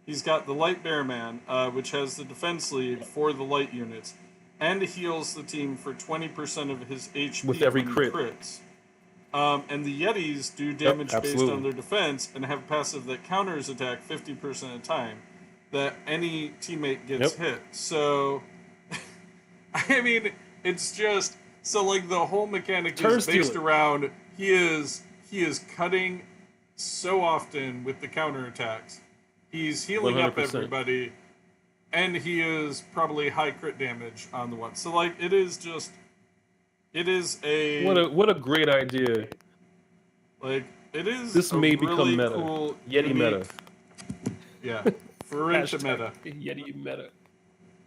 Speaker 2: He's got the light Bearman, which has the defense lead for the light units, and heals the team for 20% of his
Speaker 1: with
Speaker 2: HP
Speaker 1: every
Speaker 2: when he
Speaker 1: crit.
Speaker 2: crits. And the Yetis do
Speaker 1: Yep,
Speaker 2: damage based on
Speaker 1: absolutely.
Speaker 2: their defense and have passive that counters attack 50% of the time that any teammate gets
Speaker 1: Yep.
Speaker 2: hit. So, I mean, it's just so like the whole mechanic is
Speaker 1: Turn
Speaker 2: based
Speaker 1: stealing.
Speaker 2: around he is cutting so often with the counterattacks. He's healing up
Speaker 1: 100%.
Speaker 2: everybody, and he is probably high crit damage on the one. So like it is a
Speaker 1: What a great idea.
Speaker 2: like it is
Speaker 1: This
Speaker 2: a
Speaker 1: may become
Speaker 2: really
Speaker 1: meta.
Speaker 2: cool,
Speaker 1: Yeti
Speaker 2: unique,
Speaker 1: meta.
Speaker 2: yeah, Farenta
Speaker 1: Hashtag
Speaker 2: meta.
Speaker 1: Yeti meta.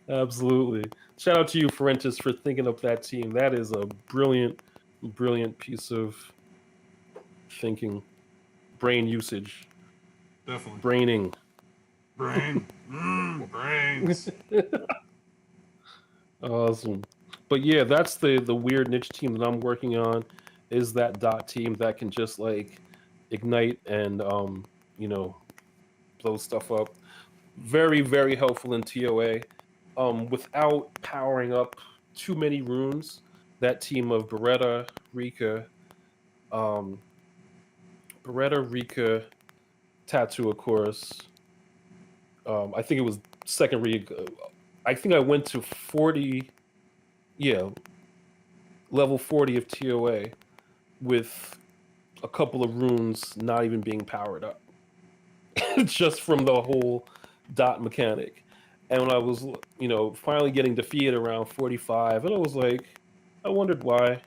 Speaker 1: Absolutely. Shout out to you, Forentis, for thinking up that team. That is a brilliant, brilliant piece of thinking. Brain usage.
Speaker 2: Definitely.
Speaker 1: Braining.
Speaker 2: Brains.
Speaker 1: Awesome. But yeah, that's the weird niche team that I'm working on, is that dot team that can just like ignite and you know, blow stuff up. Very, very helpful in TOA. Without powering up too many runes, that team of um, Beretta, Rika, Tattoo, of course. I think it was second rig. I think I went to 40, yeah, level 40 of TOA with a couple of runes not even being powered up, just from the whole dot mechanic. And when I was, finally getting defeated around 45, and I was like, I wondered why.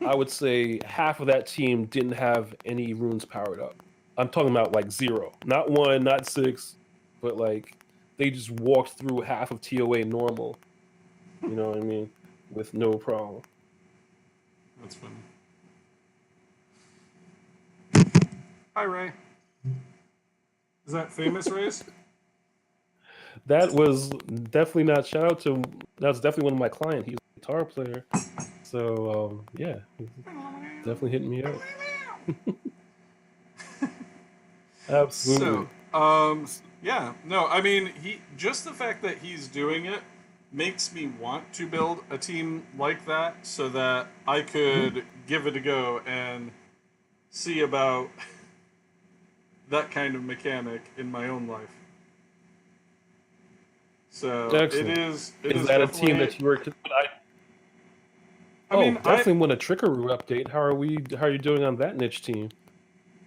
Speaker 1: I would say half of that team didn't have any runes powered up. I'm talking about like zero, not one, not six, but like they just walked through half of TOA normal. You know what I mean? With no problem.
Speaker 2: That's funny. Hi, Ray. Is that famous Rays?
Speaker 1: That was definitely not shout out to. That's definitely one of my clients. He's a guitar player, so yeah, he's definitely hitting me up.
Speaker 2: So,
Speaker 1: Absolutely.
Speaker 2: yeah, no, I mean, he just the fact that he's doing it makes me want to build a team like that so that I
Speaker 1: Mhm.
Speaker 2: could give it a go and see about that kind of mechanic in my own life. So
Speaker 1: Excellent.
Speaker 2: it
Speaker 1: Is
Speaker 2: is
Speaker 1: that a team
Speaker 2: definitely.
Speaker 1: that you worked?
Speaker 2: I
Speaker 1: Oh,
Speaker 2: mean,
Speaker 1: definitely want a Trickaroo update. How are we? How are you doing on that niche team?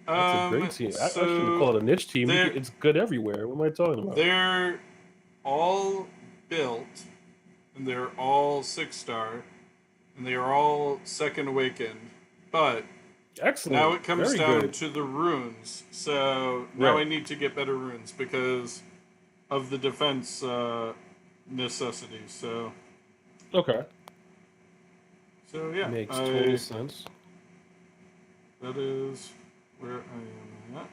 Speaker 1: That's a great team. I shouldn't
Speaker 2: so
Speaker 1: call it a niche team.
Speaker 2: they're
Speaker 1: It's good everywhere. What am I talking about?
Speaker 2: they're all built and they're all 6-star and they are all second awakened, but now
Speaker 1: Excellent.
Speaker 2: it comes
Speaker 1: Very
Speaker 2: down
Speaker 1: good.
Speaker 2: to the runes. So now I
Speaker 1: Right.
Speaker 2: need to get better runes because of the defense necessities.
Speaker 1: Okay.
Speaker 2: So yeah,
Speaker 1: Makes total
Speaker 2: I
Speaker 1: sense.
Speaker 2: that is where I am at.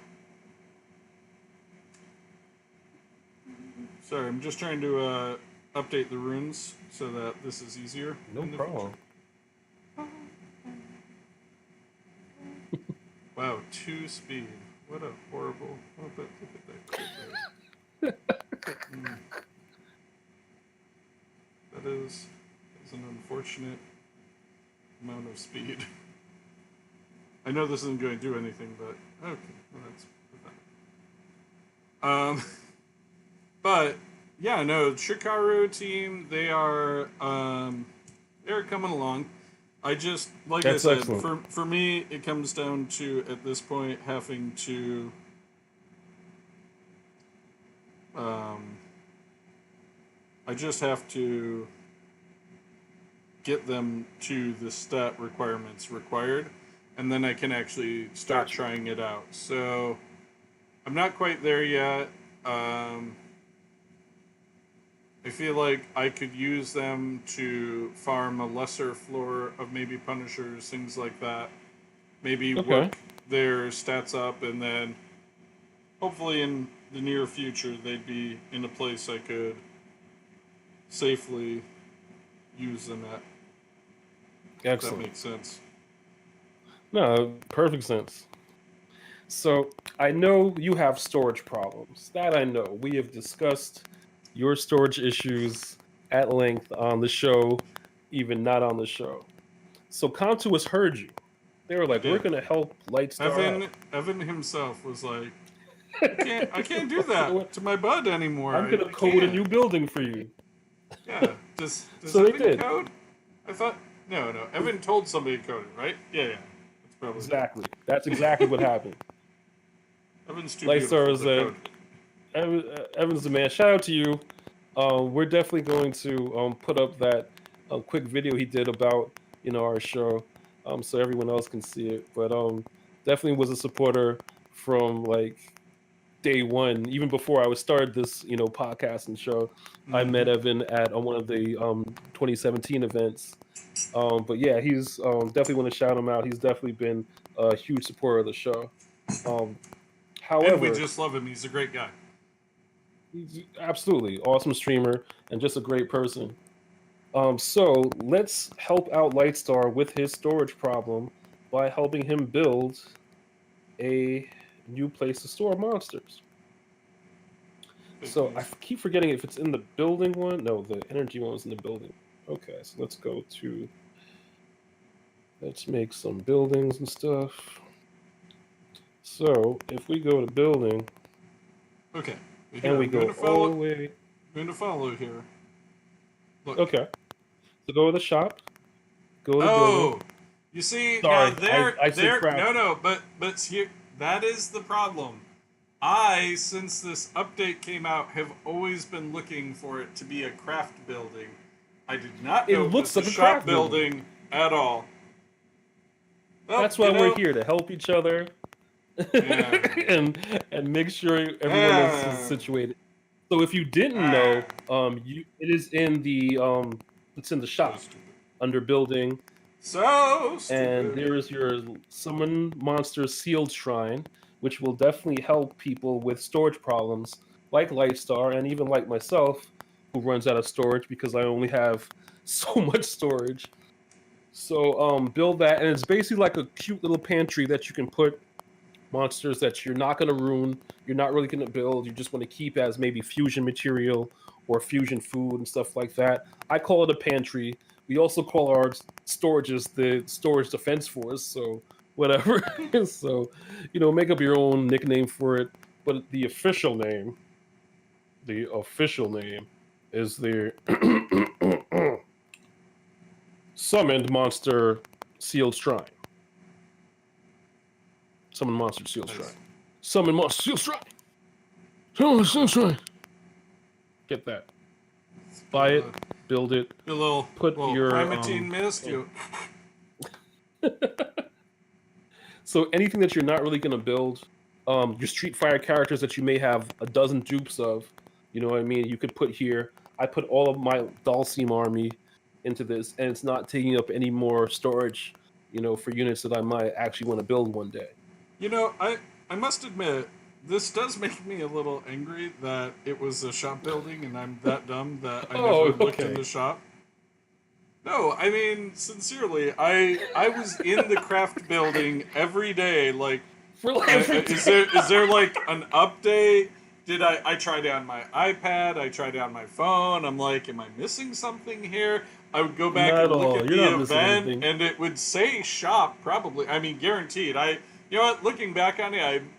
Speaker 2: Sorry, I'm just trying to update the runes so that this is easier
Speaker 1: No
Speaker 2: in the future.
Speaker 1: problem.
Speaker 2: Wow, 2 speed. What a horrible. Oh, but look at that. Mm, that is an unfortunate amount of speed. I know this isn't going to do anything, but okay, well, that's pathetic. But yeah, no, Shikaru team, they're coming along. I just like I
Speaker 1: That's
Speaker 2: said,
Speaker 1: excellent.
Speaker 2: for me it comes down to at this point having to um, I just have to get them to the stat requirements required, and then I can actually start
Speaker 1: Gotcha.
Speaker 2: trying it out. So I'm not quite there yet. I feel like I could use them to farm a lesser floor of maybe Punishers, things like that. Maybe
Speaker 1: Okay.
Speaker 2: their stats up, and then hopefully in the near future they'd be in a place I could safely use them at. If that
Speaker 1: Excellent.
Speaker 2: makes sense.
Speaker 1: No, perfect sense. So I know you have storage problems. That I know. We have discussed your storage issues at length on the show, even not on the show. So Contours heard you. They were
Speaker 2: They
Speaker 1: like, "We're
Speaker 2: did.
Speaker 1: gonna help Lightstar out."
Speaker 2: Evan himself was like, I can't do that to my bud anymore.
Speaker 1: I'm gonna
Speaker 2: I
Speaker 1: code a
Speaker 2: can't.
Speaker 1: new building for you.
Speaker 2: Yeah. Does
Speaker 1: So they
Speaker 2: Evan
Speaker 1: did.
Speaker 2: code? I thought no. Evan told somebody to code it, right? Yeah. That's probably
Speaker 1: Exactly. That's exactly what happened.
Speaker 2: Evan's too
Speaker 1: Lightstar
Speaker 2: beautiful
Speaker 1: is
Speaker 2: to code.
Speaker 1: Evan's the man. Shout out to you. We're definitely going to put up that quick video he did about our show, so everyone else can see it. But definitely was a supporter from like day one, even before I was started this podcast and show. I met Evan at one of the 2017 events. But yeah, he's definitely want to shout him out. He's definitely been a huge supporter of the show. Um,
Speaker 2: And we
Speaker 1: However,
Speaker 2: just love him. He's a great guy.
Speaker 1: he's absolutely awesome streamer and just a great person. So let's help out Lightstar with his storage problem by helping him build a new place to store monsters. So I keep forgetting if it's in the building one. No, the energy one was in the building. Okay, so let's go to. Let's make some buildings and stuff. So if we go to building.
Speaker 2: Okay.
Speaker 1: And we go all the way.
Speaker 2: I'm going to follow here. Look.
Speaker 1: Okay. So go to the shop. Go to building.
Speaker 2: You see,
Speaker 1: sorry,
Speaker 2: now there,
Speaker 1: I said crap.
Speaker 2: no, but here, that is the problem. Since this update came out, have always been looking for it to be a craft building. I did not know
Speaker 1: it looks like
Speaker 2: a
Speaker 1: shop
Speaker 2: shop building at all.
Speaker 1: Well, that's why we're here, to help each other.
Speaker 2: Yeah.
Speaker 1: and make sure everyone else is situated. So if you didn't know, it is in the it's in the shop under building.
Speaker 2: So stupid.
Speaker 1: And there is your summon monster sealed shrine, which will definitely help people with storage problems like Lightstar and even like myself, who runs out of storage because I only have so much storage. So build that, and it's basically like a cute little pantry that you can put monsters that you're not going to ruin, you're not really going to build, you just want to keep as maybe fusion material or fusion food and stuff like that. I call it a pantry. We also call our storages the storage defense force, so whatever. So, make up your own nickname for it, but the official name is the Summoned Monster Sealed Shrine. Summon Monster Sealed Shrine. Summon Monster Sealed Shrine. Summon Sealed Shrine. Get that. Buy it. Build it.
Speaker 2: Put your Primatine Mist.
Speaker 1: So anything that you're not really gonna build, your Street Fighter characters that you may have a dozen dupes of, you know what I mean? You could put here. I put all of my Dalsim army into this, and it's not taking up any more storage, for units that I might actually want to build one day.
Speaker 2: I must admit, this does make me a little angry that it was a shop building and I'm that dumb that I never looked in the shop. No, I mean, sincerely, I was in the craft building every day. Like, is there like an update? I tried it on my iPad, I tried it on my phone. I'm like, am I missing something here? I would go back and look at the event, and it would say shop, probably. I mean, guaranteed. You know what? Looking back on it, I'm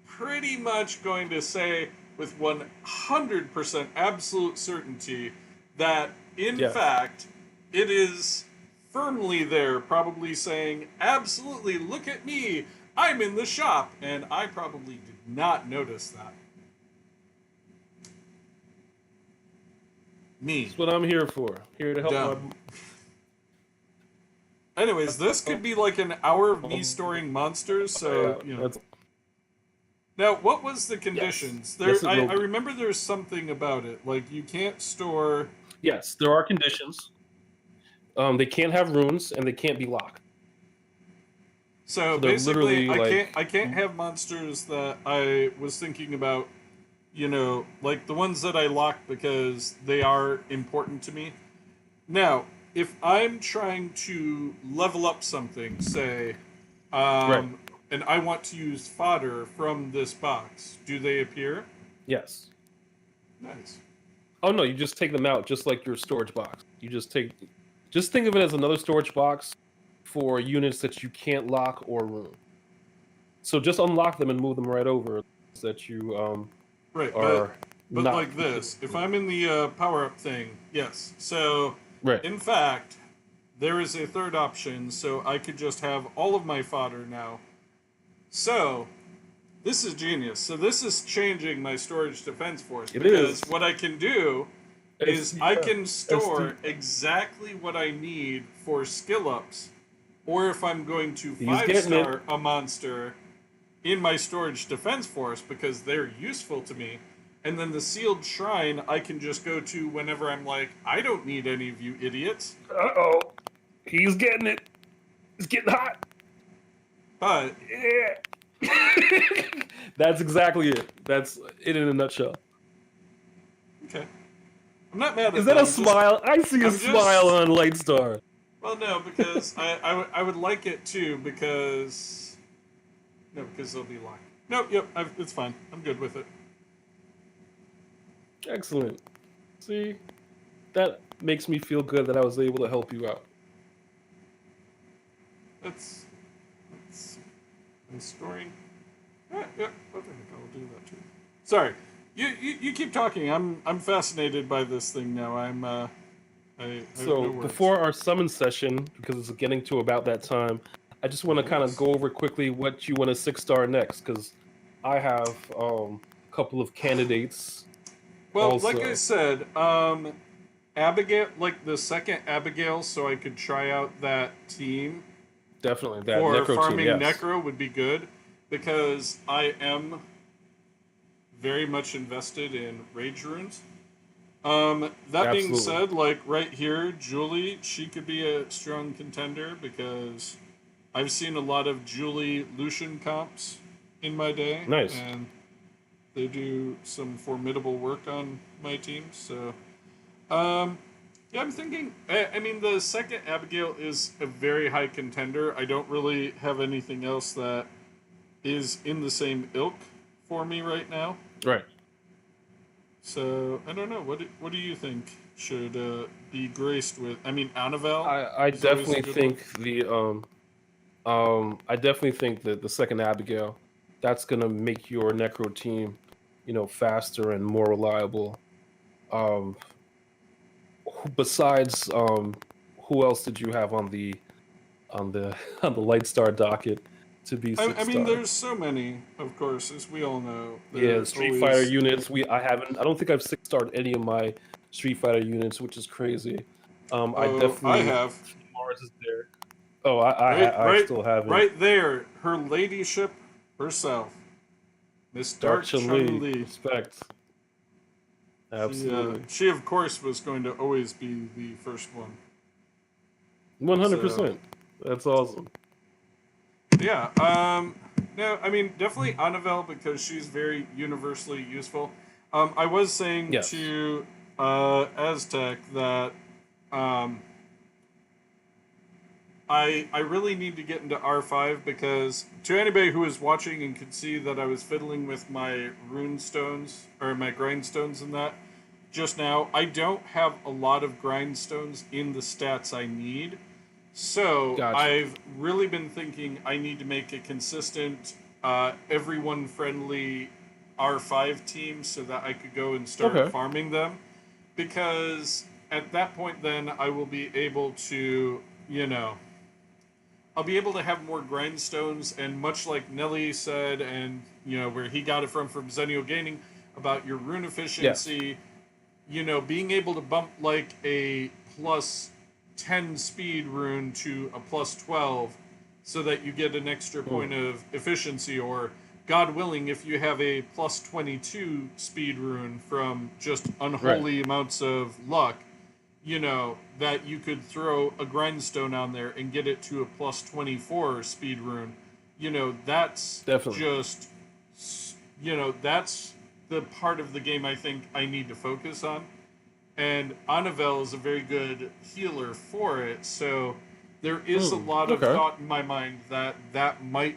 Speaker 2: pretty much going to say with 100% absolute certainty that, in fact, it is firmly there, probably saying, absolutely, look at me, I'm in the shop, and I probably did not notice that. Me.
Speaker 1: That's what I'm here for. Here to help.
Speaker 2: Anyways, this could be like an hour of me storing monsters, so, Now, what was the conditions? I remember there's something about it. Like, you can't store...
Speaker 1: Yes, there are conditions. They can't have runes, and they can't be locked.
Speaker 2: So
Speaker 1: they're
Speaker 2: basically,
Speaker 1: literally like
Speaker 2: I can't have monsters that I was thinking about, you know, like the ones that I lock because they are important to me. Now, if I'm trying to level up something, say,
Speaker 1: right.
Speaker 2: um, and I want to use fodder from this box, do they appear?
Speaker 1: Yes.
Speaker 2: Nice.
Speaker 1: Oh no, you just take them out just like your storage box. Just think of it as another storage box for units that you can't lock or room. So just unlock them and move them right over so that you
Speaker 2: Right,
Speaker 1: are
Speaker 2: but
Speaker 1: not
Speaker 2: like this, if
Speaker 1: completely
Speaker 2: I'm in the power up thing, yes. So,
Speaker 1: right.
Speaker 2: in fact, there is a third option, so I could just have all of my fodder now. So, this is genius. So, this is changing my storage defense force
Speaker 1: It is.
Speaker 2: because what I can do is I
Speaker 1: Yeah.
Speaker 2: can
Speaker 1: SD.
Speaker 2: store exactly what I need for skill ups, or if I'm going to
Speaker 1: He's
Speaker 2: five
Speaker 1: getting it.
Speaker 2: star a monster in my storage defense force because they're useful to me. And then the sealed shrine I can just go to whenever I'm like, I don't need any of you idiots.
Speaker 1: Uh-oh. He's getting it. It's getting hot.
Speaker 2: But
Speaker 1: Yeah. That's exactly it. That's it in a nutshell.
Speaker 2: okay, I'm not mad
Speaker 1: Is
Speaker 2: at
Speaker 1: that
Speaker 2: that.
Speaker 1: a smile? I see a
Speaker 2: I'm
Speaker 1: smile
Speaker 2: just
Speaker 1: on Lightstar.
Speaker 2: well, no, because I would like it too because no, because they'll be locked. Nope, yep, it's fine. I'm good with it.
Speaker 1: Excellent. See, that makes me feel good that I was able to help you out.
Speaker 2: That's I'm storing. Yeah, what the heck? I'll do that too. Sorry, you keep talking. I'm fascinated by this thing now. I have
Speaker 1: So
Speaker 2: no words.
Speaker 1: before our summon session, because it's getting to about that time, I just want to kind of
Speaker 2: Yes.
Speaker 1: go over quickly what you want to 6-star next, because I have a couple of candidates
Speaker 2: Well, like I
Speaker 1: also.
Speaker 2: said, Abigail, like the second Abigail, so I could try out that team
Speaker 1: Definitely that
Speaker 2: for
Speaker 1: Necro team,
Speaker 2: farming
Speaker 1: yes.
Speaker 2: Necro would be good because I am very much invested in Rage Runes. That being
Speaker 1: Absolutely.
Speaker 2: said, like right here, Julie, she could be a strong contender because I've seen a lot of Julie Lucian comps in my day,
Speaker 1: Nice.
Speaker 2: and they do some formidable work on my team. So, um, yeah, I'm thinking. I mean, the second Abigail is a very high contender. I don't really have anything else that is in the same ilk for me right now.
Speaker 1: Right.
Speaker 2: So I don't know. What do you think should be graced with? I mean, Anavel
Speaker 1: I
Speaker 2: is always a
Speaker 1: definitely
Speaker 2: good one.
Speaker 1: think I definitely think that the second Abigail, that's gonna make your Necro team, faster and more reliable. Um, besides, who else did you have on the on the Lightstar docket to be
Speaker 2: I
Speaker 1: six
Speaker 2: mean,
Speaker 1: star?
Speaker 2: there's so many, of course, as we all know.
Speaker 1: Yeah,
Speaker 2: They're
Speaker 1: Street Fighter
Speaker 2: always
Speaker 1: units. I don't think I've 6-starred any of my Street Fighter units, which is crazy. I
Speaker 2: oh, I
Speaker 1: definitely
Speaker 2: have
Speaker 1: Mars is there. Oh, I still haven't.
Speaker 2: right there. Her ladyship herself, Miss
Speaker 1: Dark
Speaker 2: Dark
Speaker 1: Chun
Speaker 2: Chun
Speaker 1: Li,
Speaker 2: Li.
Speaker 1: respect. Absolutely,
Speaker 2: She of course was going to always be the first one. So
Speaker 1: 100%. That's awesome.
Speaker 2: yeah, no, I mean definitely Anavel because she's very universally useful. I was saying
Speaker 1: Yes.
Speaker 2: to Aztec that um, I really need to get into R5 because to anybody who is watching and could see that I was fiddling with my rune stones or my grindstones and that just now, I don't have a lot of grindstones in the stats I need. So
Speaker 1: Gotcha.
Speaker 2: I've really been thinking I need to make a consistent, everyone friendly R5 team so that I could go and start
Speaker 1: Okay.
Speaker 2: farming them. Because at that point, then I will be able to, I'll be able to have more grindstones. And much like Nelly said, and, where he got it from Zenio Gaining about your rune
Speaker 1: Yes.
Speaker 2: efficiency, being able to bump like a plus 10 speed rune to a plus 12 so that you get an extra point
Speaker 1: Mm.
Speaker 2: of efficiency, or God willing, if you have a plus 22 speed rune from just
Speaker 1: Right.
Speaker 2: unholy amounts of luck, that you could throw a grindstone on there and get it to a plus 24 speed rune. that's
Speaker 1: Definitely.
Speaker 2: just, that's the part of the game I think I need to focus on. And Anavel is a very good healer for it. So there is a lot of
Speaker 1: Okay.
Speaker 2: thought in my mind that that might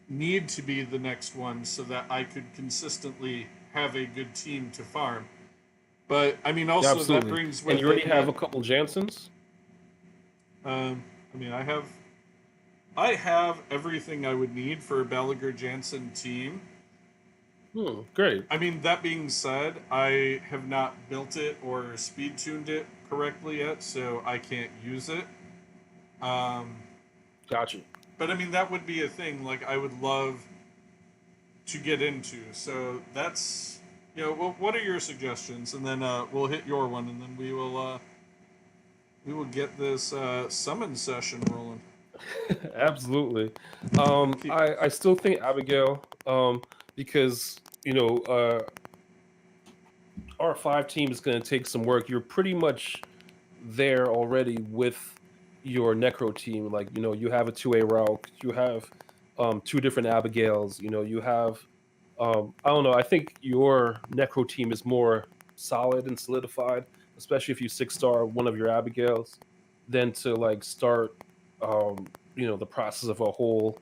Speaker 2: need to be the next one so that I could consistently have a good team to farm. But I mean,
Speaker 1: Yeah,
Speaker 2: also that
Speaker 1: absolutely.
Speaker 2: brings
Speaker 1: And you
Speaker 2: with
Speaker 1: already
Speaker 2: it
Speaker 1: have
Speaker 2: that
Speaker 1: a couple Jansons?
Speaker 2: I mean, I have everything I would need for a Balaguer Jansen team.
Speaker 1: Great.
Speaker 2: I mean, that being said, I have not built it or speed tuned it correctly yet, so I can't use it. Um,
Speaker 1: Got you.
Speaker 2: but I mean, that would be a thing like I would love to get into. So that's well, what are your suggestions? And then we'll hit your one, and then we will get this summon session rolling.
Speaker 1: Absolutely.
Speaker 2: Keep,
Speaker 1: I still think Abigail, because our five team is going to take some work. You're pretty much there already with your Necro team. Like, you have a 2A Rauk, you have two different Abigails, you have I don't know, I think your Necro team is more solid and solidified, especially if you 6-star one of your Abigails, than to like start the process of a whole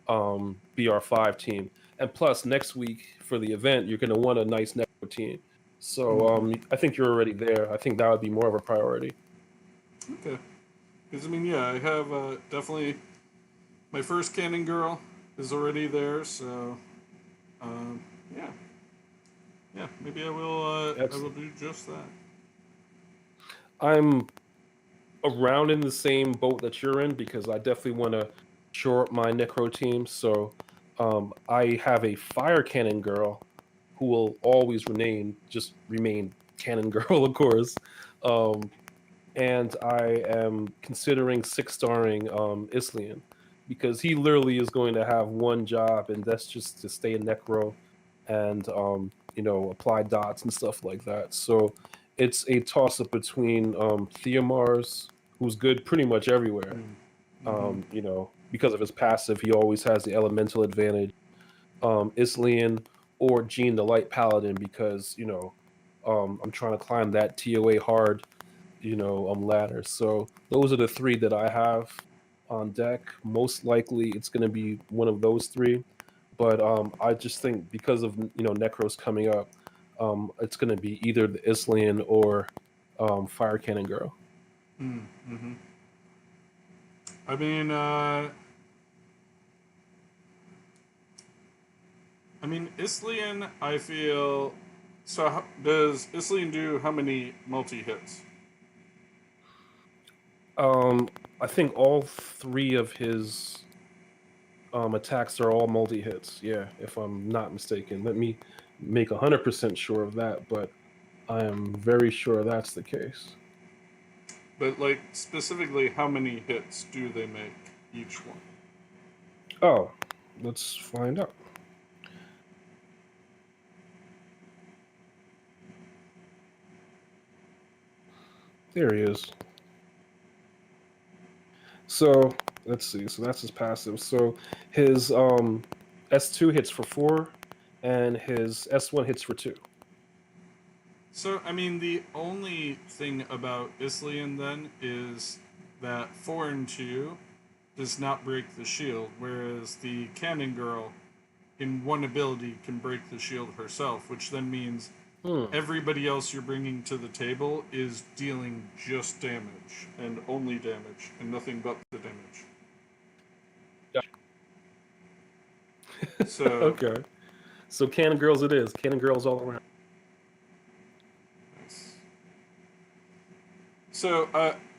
Speaker 1: BR5 team. And plus next week for the event, you're gonna want a nice Necro team. So
Speaker 2: mm-hmm.
Speaker 1: I think you're already there. I think that would be more of a priority.
Speaker 2: Okay. Because I mean, yeah, I have definitely my first Cannon Girl is already there, so um, yeah, yeah, maybe I will
Speaker 1: Excellent.
Speaker 2: do just that.
Speaker 1: I'm around in the same boat that you're in because I definitely want to shore up my Necro team. So I have a Fire Cannon Girl who will always remain Cannon Girl, of course. Um, and I am considering 6-starring Islian because he literally is going to have one job, and that's just to stay in Necro and apply dots and stuff like that. So it's a toss up between Theomars, who's good pretty much everywhere.
Speaker 2: Mm-hmm.
Speaker 1: Because of his passive, he always has the elemental advantage. Islian or Gene the Light Paladin because I'm trying to climb that TOA hard ladder. So those are the three that I have on deck. Most likely, it's going to be one of those three. But I just think because of Necros coming up, it's going to be either the Islian or Fire Cannon Girl.
Speaker 2: Mm-hmm. I mean, Islian, I feel. So, does Islian do how many multi hits?
Speaker 1: I think all three of his attacks are all multi hits. Yeah, if I'm not mistaken. Let me make 100% sure of that, but I am very sure that's the case.
Speaker 2: But, like, specifically, how many hits do they make each one?
Speaker 1: Oh, let's find out. There he is. So let's see. So that's his passive. So his S2 hits for 4, and his S1 hits for 2.
Speaker 2: So, I mean, the only thing about Islian then is that 4 and 2 does not break the shield, whereas the Cannon Girl, in one ability, can break the shield herself, which then means
Speaker 1: Hmm.
Speaker 2: everybody else you're bringing to the table is dealing just damage and only damage and nothing but the damage. So,
Speaker 1: Okay. So Cannon Girls it is. Cannon Girls all around.
Speaker 2: nice. So,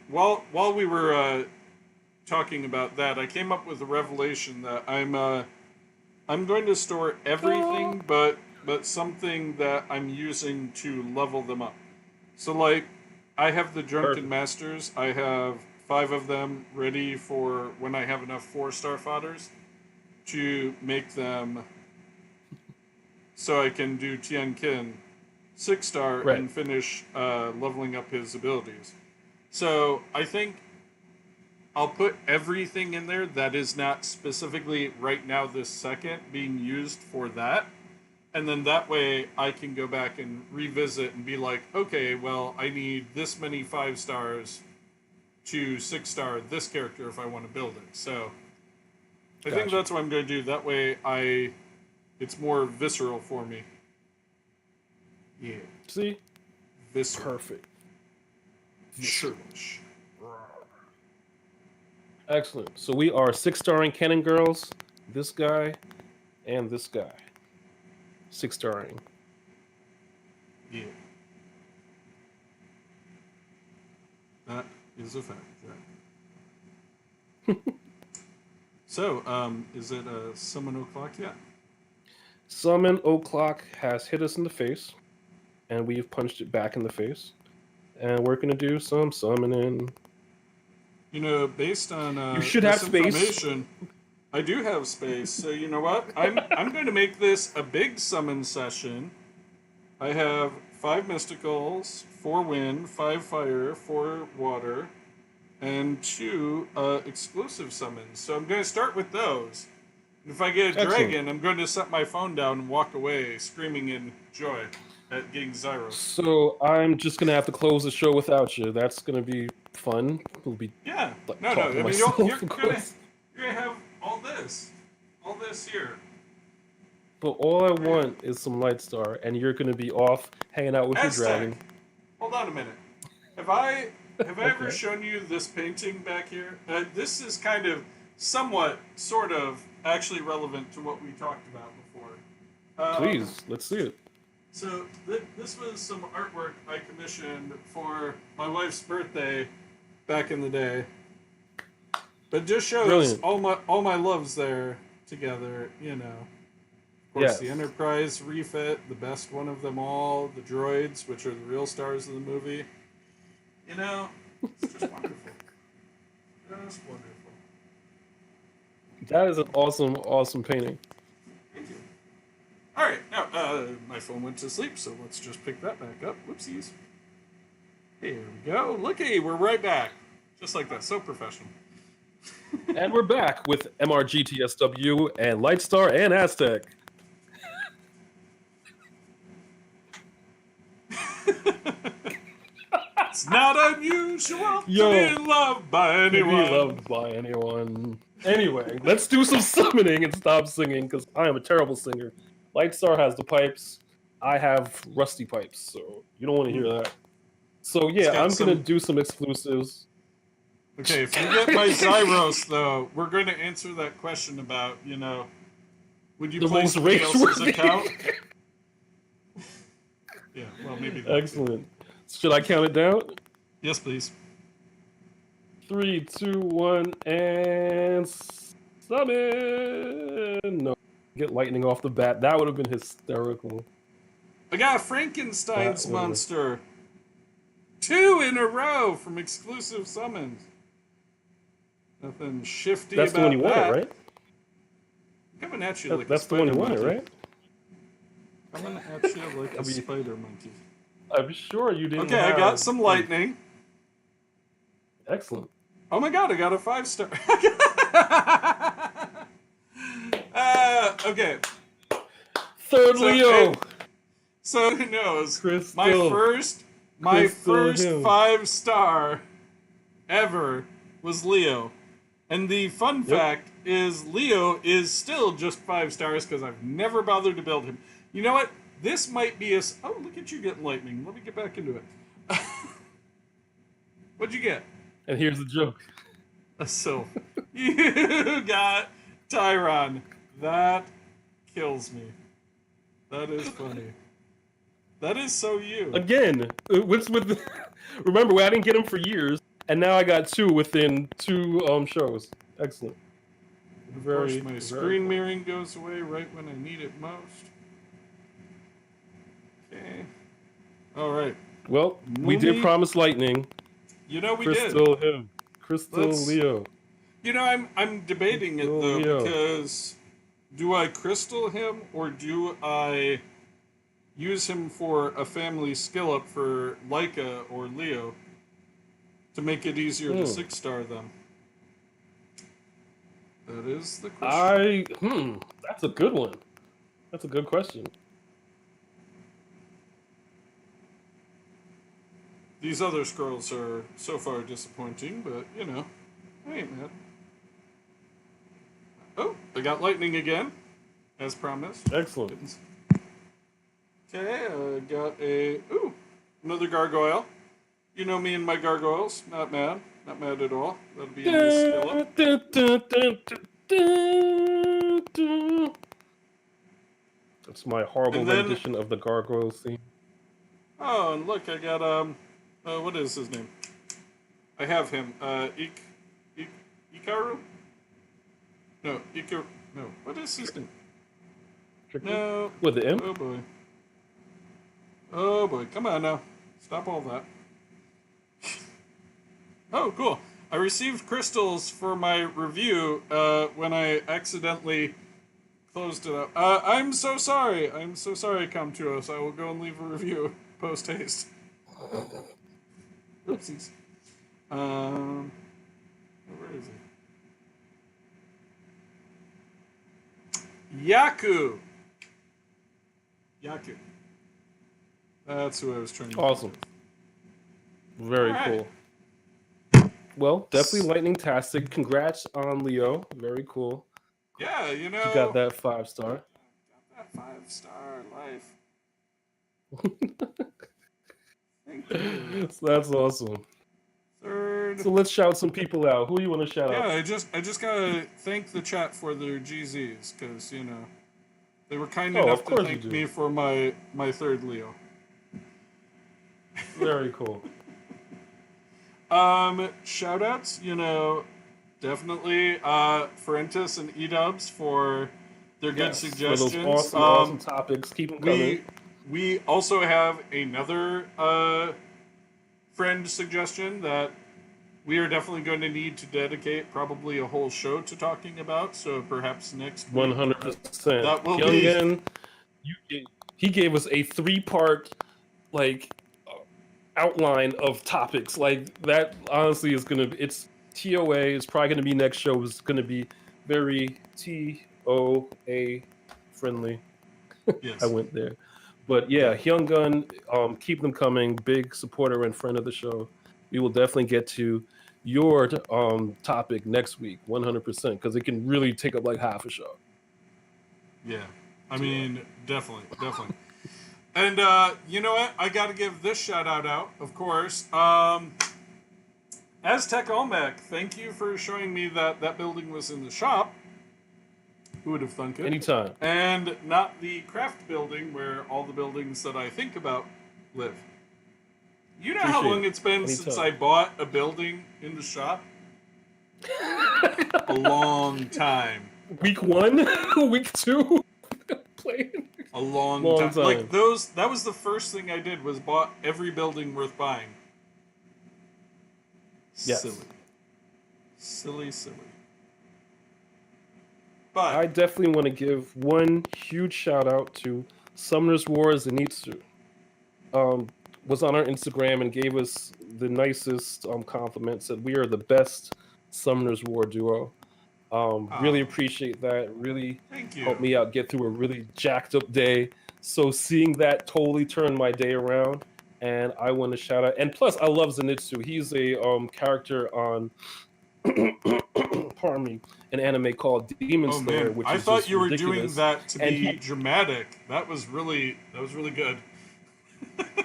Speaker 2: while we were talking about that, I came up with a revelation that I'm going to store
Speaker 1: Oh.
Speaker 2: everything, but something that I'm using to level them up. So like, I have the Drunken
Speaker 1: Perfect.
Speaker 2: Masters. I have 5 of them ready for when I have enough 4-star fodders to make them so I can do Tian Kin 6-star
Speaker 1: Right.
Speaker 2: and finish leveling up his abilities. So I think I'll put everything in there that is not specifically right now this second being used for that. And then that way I can go back and revisit and be like, okay, well, I need this many 5 stars to 6-star this character if I want to build it. So I think that's what I'm going to do. That way it's more visceral for me. Yeah.
Speaker 1: See?
Speaker 2: Visceral.
Speaker 1: Perfect.
Speaker 2: Visceral.
Speaker 1: Excellent. So we are 6-starring Cannon Girls, this guy, and this guy. 6-starring.
Speaker 2: Yeah. That is a fact. Right? So, is it summon o'clock yet?
Speaker 1: Summon O'Clock has hit us in the face, and we've punched it back in the face. And we're going to do some summoning.
Speaker 2: You know, based on
Speaker 1: you should
Speaker 2: this
Speaker 1: have space.
Speaker 2: information, I do have space. So you know what? I'm going to make this a big summon session. I have 5 mysticals, 4 wind, 5 fire, 4 water, and 2 exclusive summons. So I'm going to start with those. And if I get a dragon, I'm going to set my phone down and walk away screaming in joy at getting Zyros.
Speaker 1: So I'm just going to have to close the show without you. That's going to be fun. We'll be
Speaker 2: no. I mean,
Speaker 1: myself,
Speaker 2: you're gonna have all this here.
Speaker 1: But all I want is some Lightstar, and you're going to be off hanging out with your dragon.
Speaker 2: Hold on a minute. Have I ever shown you this painting back here? This is kind of somewhat, sort of, actually relevant to what we talked about before.
Speaker 1: Please, let's see it.
Speaker 2: So this was some artwork I commissioned for my wife's birthday back in the day. But it just shows all my loves there together, you know. Of course, the Enterprise refit, the best one of them all, the droids, which are the real stars of the movie. You know, it's just wonderful. Just wonderful.
Speaker 1: That is an awesome, awesome painting.
Speaker 2: Thank you. All right, now my phone went to sleep, so let's just pick that back up. Whoopsies. Here we go. Looky, we're right back. Just like that. So professional.
Speaker 1: And we're back with MRGTSW and Lightstar and Aztec.
Speaker 2: It's not unusual to be loved by anyone.
Speaker 1: To be loved by anyone. Anyway, let's do some summoning and stop singing, because I am a terrible singer. Lightstar has the pipes. I have rusty pipes, so you don't want to hear that. So yeah, I'm going to do some exclusives.
Speaker 2: Okay, if you get my Zyros, though, we're going to answer that question about, you know, would you play somebody else's account? Yeah, well, maybe that.
Speaker 1: Excellent. Should I count it down?
Speaker 2: Yes, please.
Speaker 1: 3, 2, 1, and summon! No, get lightning off the bat. That would have been hysterical.
Speaker 2: I got a Frankenstein's monster. 2 in a row from exclusive summons. Nothing shifty
Speaker 1: about that. That's the one you wanted, right?
Speaker 2: Coming at you like
Speaker 1: that's the one you wanted, right?
Speaker 2: Coming at you like a spider monkey.
Speaker 1: I'm sure you didn't.
Speaker 2: Okay, I got some lightning.
Speaker 1: Excellent.
Speaker 2: Oh my god, I got a 5-star. Okay.
Speaker 1: Third Leo.
Speaker 2: So who knows?
Speaker 1: Crystal.
Speaker 2: My first 5-star ever was Leo. And the fun fact is Leo is still just 5 stars because I've never bothered to build him. You know what? This might be a... Oh, look at you getting lightning. Let me get back into it. What'd you get?
Speaker 1: And here's the joke.
Speaker 2: A sylph. You got Tyron. That kills me. That is funny. That is so you.
Speaker 1: Again, what's with... Remember, I didn't get him for years, and now I got 2 within 2 shows. Excellent.
Speaker 2: Of course, my screen mirroring goes away right when I need it most. Okay. All right.
Speaker 1: Well, we did promise lightning.
Speaker 2: You know we
Speaker 1: Crystal
Speaker 2: did.
Speaker 1: Him. Crystal Leo.
Speaker 2: You know, I'm debating it though
Speaker 1: Leo.
Speaker 2: because do I crystal him or do I use him for a family skill up for Leica or Leo to make it easier to 6-star them? That is the question.
Speaker 1: That's a good one. That's a good question.
Speaker 2: These other scrolls are so far disappointing, but you know, I ain't mad. Oh, I got lightning again, as promised.
Speaker 1: Excellent.
Speaker 2: Okay, I got another gargoyle. You know me and my gargoyles. Not mad. Not mad at all. That'll be a nice skill up.
Speaker 1: That's my horrible
Speaker 2: And then,
Speaker 1: rendition of the gargoyle scene.
Speaker 2: oh, and look, I got, what is his name? I have him. Ikaru? No, Ikaru. No, what is his name? No.
Speaker 1: With the M?
Speaker 2: Oh boy. Oh boy, come on now. Stop all that. Oh, cool. I received crystals for my review when I accidentally closed it up. I'm so sorry. I'm so sorry, Comtuos. I will go and leave a review post haste. Oopsies. Where is he? Yaku. That's who I was trying to
Speaker 1: Awesome. Very cool. Well, definitely lightning-tastic. Congrats on Leo. Very cool.
Speaker 2: Yeah, you know.
Speaker 1: You got that 5-star.
Speaker 2: Got that 5-star life. Thank you.
Speaker 1: So that's awesome.
Speaker 2: Third.
Speaker 1: So let's shout some people out. Who do you want to shout out?
Speaker 2: Yeah, I just gotta thank the chat for their GZs, because, you know, they were kind enough to thank me for my third Leo.
Speaker 1: Very cool.
Speaker 2: Shout outs, you know, definitely Furentis and Edubs for their good suggestions.
Speaker 1: For those awesome topics. Keep them coming.
Speaker 2: We also have another friend suggestion that we are definitely going to need to dedicate probably a whole show to talking about. So perhaps next week.
Speaker 1: 100%.
Speaker 2: That will
Speaker 1: Youngin, he gave us a 3-part outline of topics. Like that honestly is gonna be, it's TOA, it's probably gonna be next show is gonna be very TOA friendly.
Speaker 2: Yes.
Speaker 1: I went there. But yeah, Hyun Gun, keep them coming. Big supporter and friend of the show. We will definitely get to your topic next week, 100%, because it can really take up like half a show.
Speaker 2: Yeah, I mean, definitely. And you know what? I got to give this shout out, of course. Aztec Olmec, thank you for showing me that building was in the shop. Who would have thunk it?
Speaker 1: Anytime.
Speaker 2: And not the craft building where all the buildings that I think about live. You know how long it's been since I bought a building in the shop? A long time.
Speaker 1: Week 1? Week 2? Playing.
Speaker 2: A long time. Like that was the first thing I did, was bought every building worth buying.
Speaker 1: Yes.
Speaker 2: Silly. But
Speaker 1: I definitely want to give one huge shout out to Summoner's War Zenitsu. Was on our Instagram and gave us the nicest compliments. Said we are the best Summoner's War duo. Really appreciate that. Really helped me out get through a really jacked up day. So seeing that totally turned my day around. And I want to shout out. And plus, I love Zenitsu. He's a character on, pardon me, an anime called Demon Slayer. Which
Speaker 2: I
Speaker 1: is
Speaker 2: thought you were
Speaker 1: ridiculous.
Speaker 2: doing that to be dramatic. That was really good.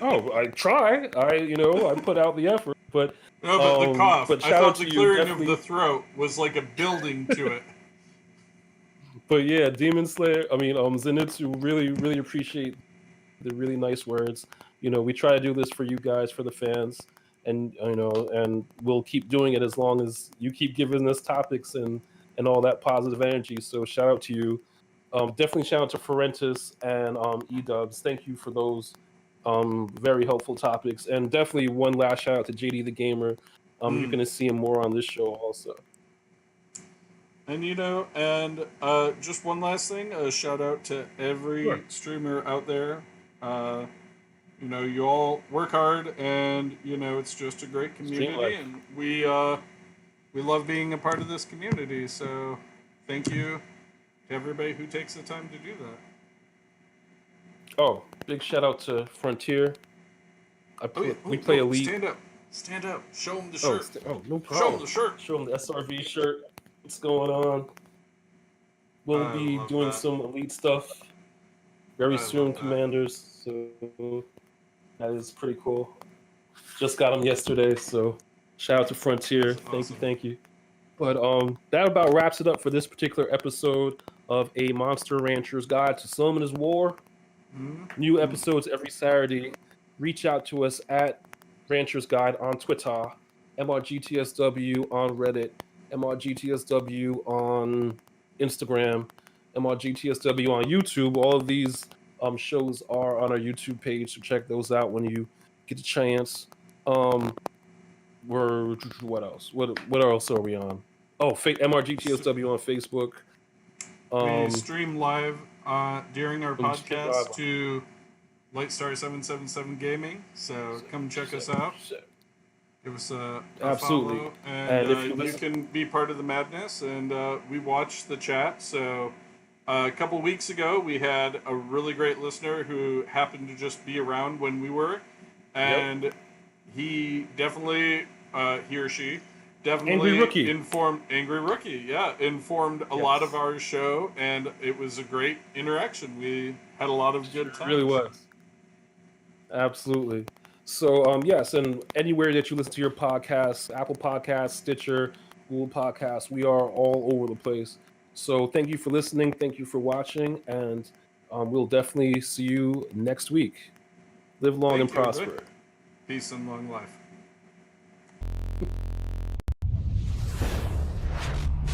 Speaker 1: Oh, I try. I put out the effort, but
Speaker 2: no, but the cough.
Speaker 1: But
Speaker 2: I thought the clearing of the throat was like a building to it.
Speaker 1: But yeah, Demon Slayer. I mean, Zenitsu. Really appreciate the really nice words. We try to do this for you guys, for the fans, and and we'll keep doing it as long as you keep giving us topics and all that positive energy. So shout out to you. Definitely shout out to Furentis and Edubs. Thank you for those very helpful topics, and definitely one last shout out to JD the Gamer. You're going to see him more on this show also.
Speaker 2: And just one last thing, a shout out to every streamer out there. You all work hard, and it's just a great community, and we love being a part of this community. So thank you to everybody who takes the time to do that.
Speaker 1: Oh, big shout out to Frontier.
Speaker 2: Oh yeah,
Speaker 1: We play Elite.
Speaker 2: stand up, show them the
Speaker 1: Oh,
Speaker 2: shirt,
Speaker 1: no
Speaker 2: show them
Speaker 1: problem.
Speaker 2: the shirt.
Speaker 1: Show them the SRV shirt. What's going on? We'll
Speaker 2: I
Speaker 1: be
Speaker 2: love
Speaker 1: doing
Speaker 2: that.
Speaker 1: some Elite stuff very
Speaker 2: I love
Speaker 1: soon,
Speaker 2: that.
Speaker 1: Commanders. So that is pretty cool. Just got them yesterday, so shout out to Frontier. Thank you,
Speaker 2: Awesome.
Speaker 1: thank you. But that about wraps it up for this particular episode of A Monster Rancher's Guide to Summoners War. New episodes every Saturday. Reach out to us at Rancher's Guide on Twitter, MRGTSW on Reddit, MRGTSW on Instagram, MRGTSW on YouTube. All of these shows are on our YouTube page, so check those out when you get a chance. We're what else? What else are we on? Oh, MRGTSW on Facebook.
Speaker 2: We stream live during our
Speaker 1: We stream live.
Speaker 2: podcast to Lightstar777 Gaming, so come check us out. Give us a
Speaker 1: Absolutely.
Speaker 2: follow,
Speaker 1: And
Speaker 2: and
Speaker 1: if you
Speaker 2: you
Speaker 1: listen-
Speaker 2: can be part of the madness. And we watch the chat. So a couple weeks ago, we had a really great listener who happened to just be around when we were, and he definitely, he or she, definitely
Speaker 1: Angry Rookie.
Speaker 2: informed a lot of our show, and it was a great interaction. We had a lot of good times.
Speaker 1: It really was. Absolutely. So yes, and anywhere that you listen to your podcasts, Apple Podcasts, Stitcher, Google Podcasts, we are all over the place. So thank you for listening, thank you for watching, and we'll definitely see you next week. Live long and
Speaker 2: Thank you,
Speaker 1: prosper.
Speaker 2: Rick. Peace and long life.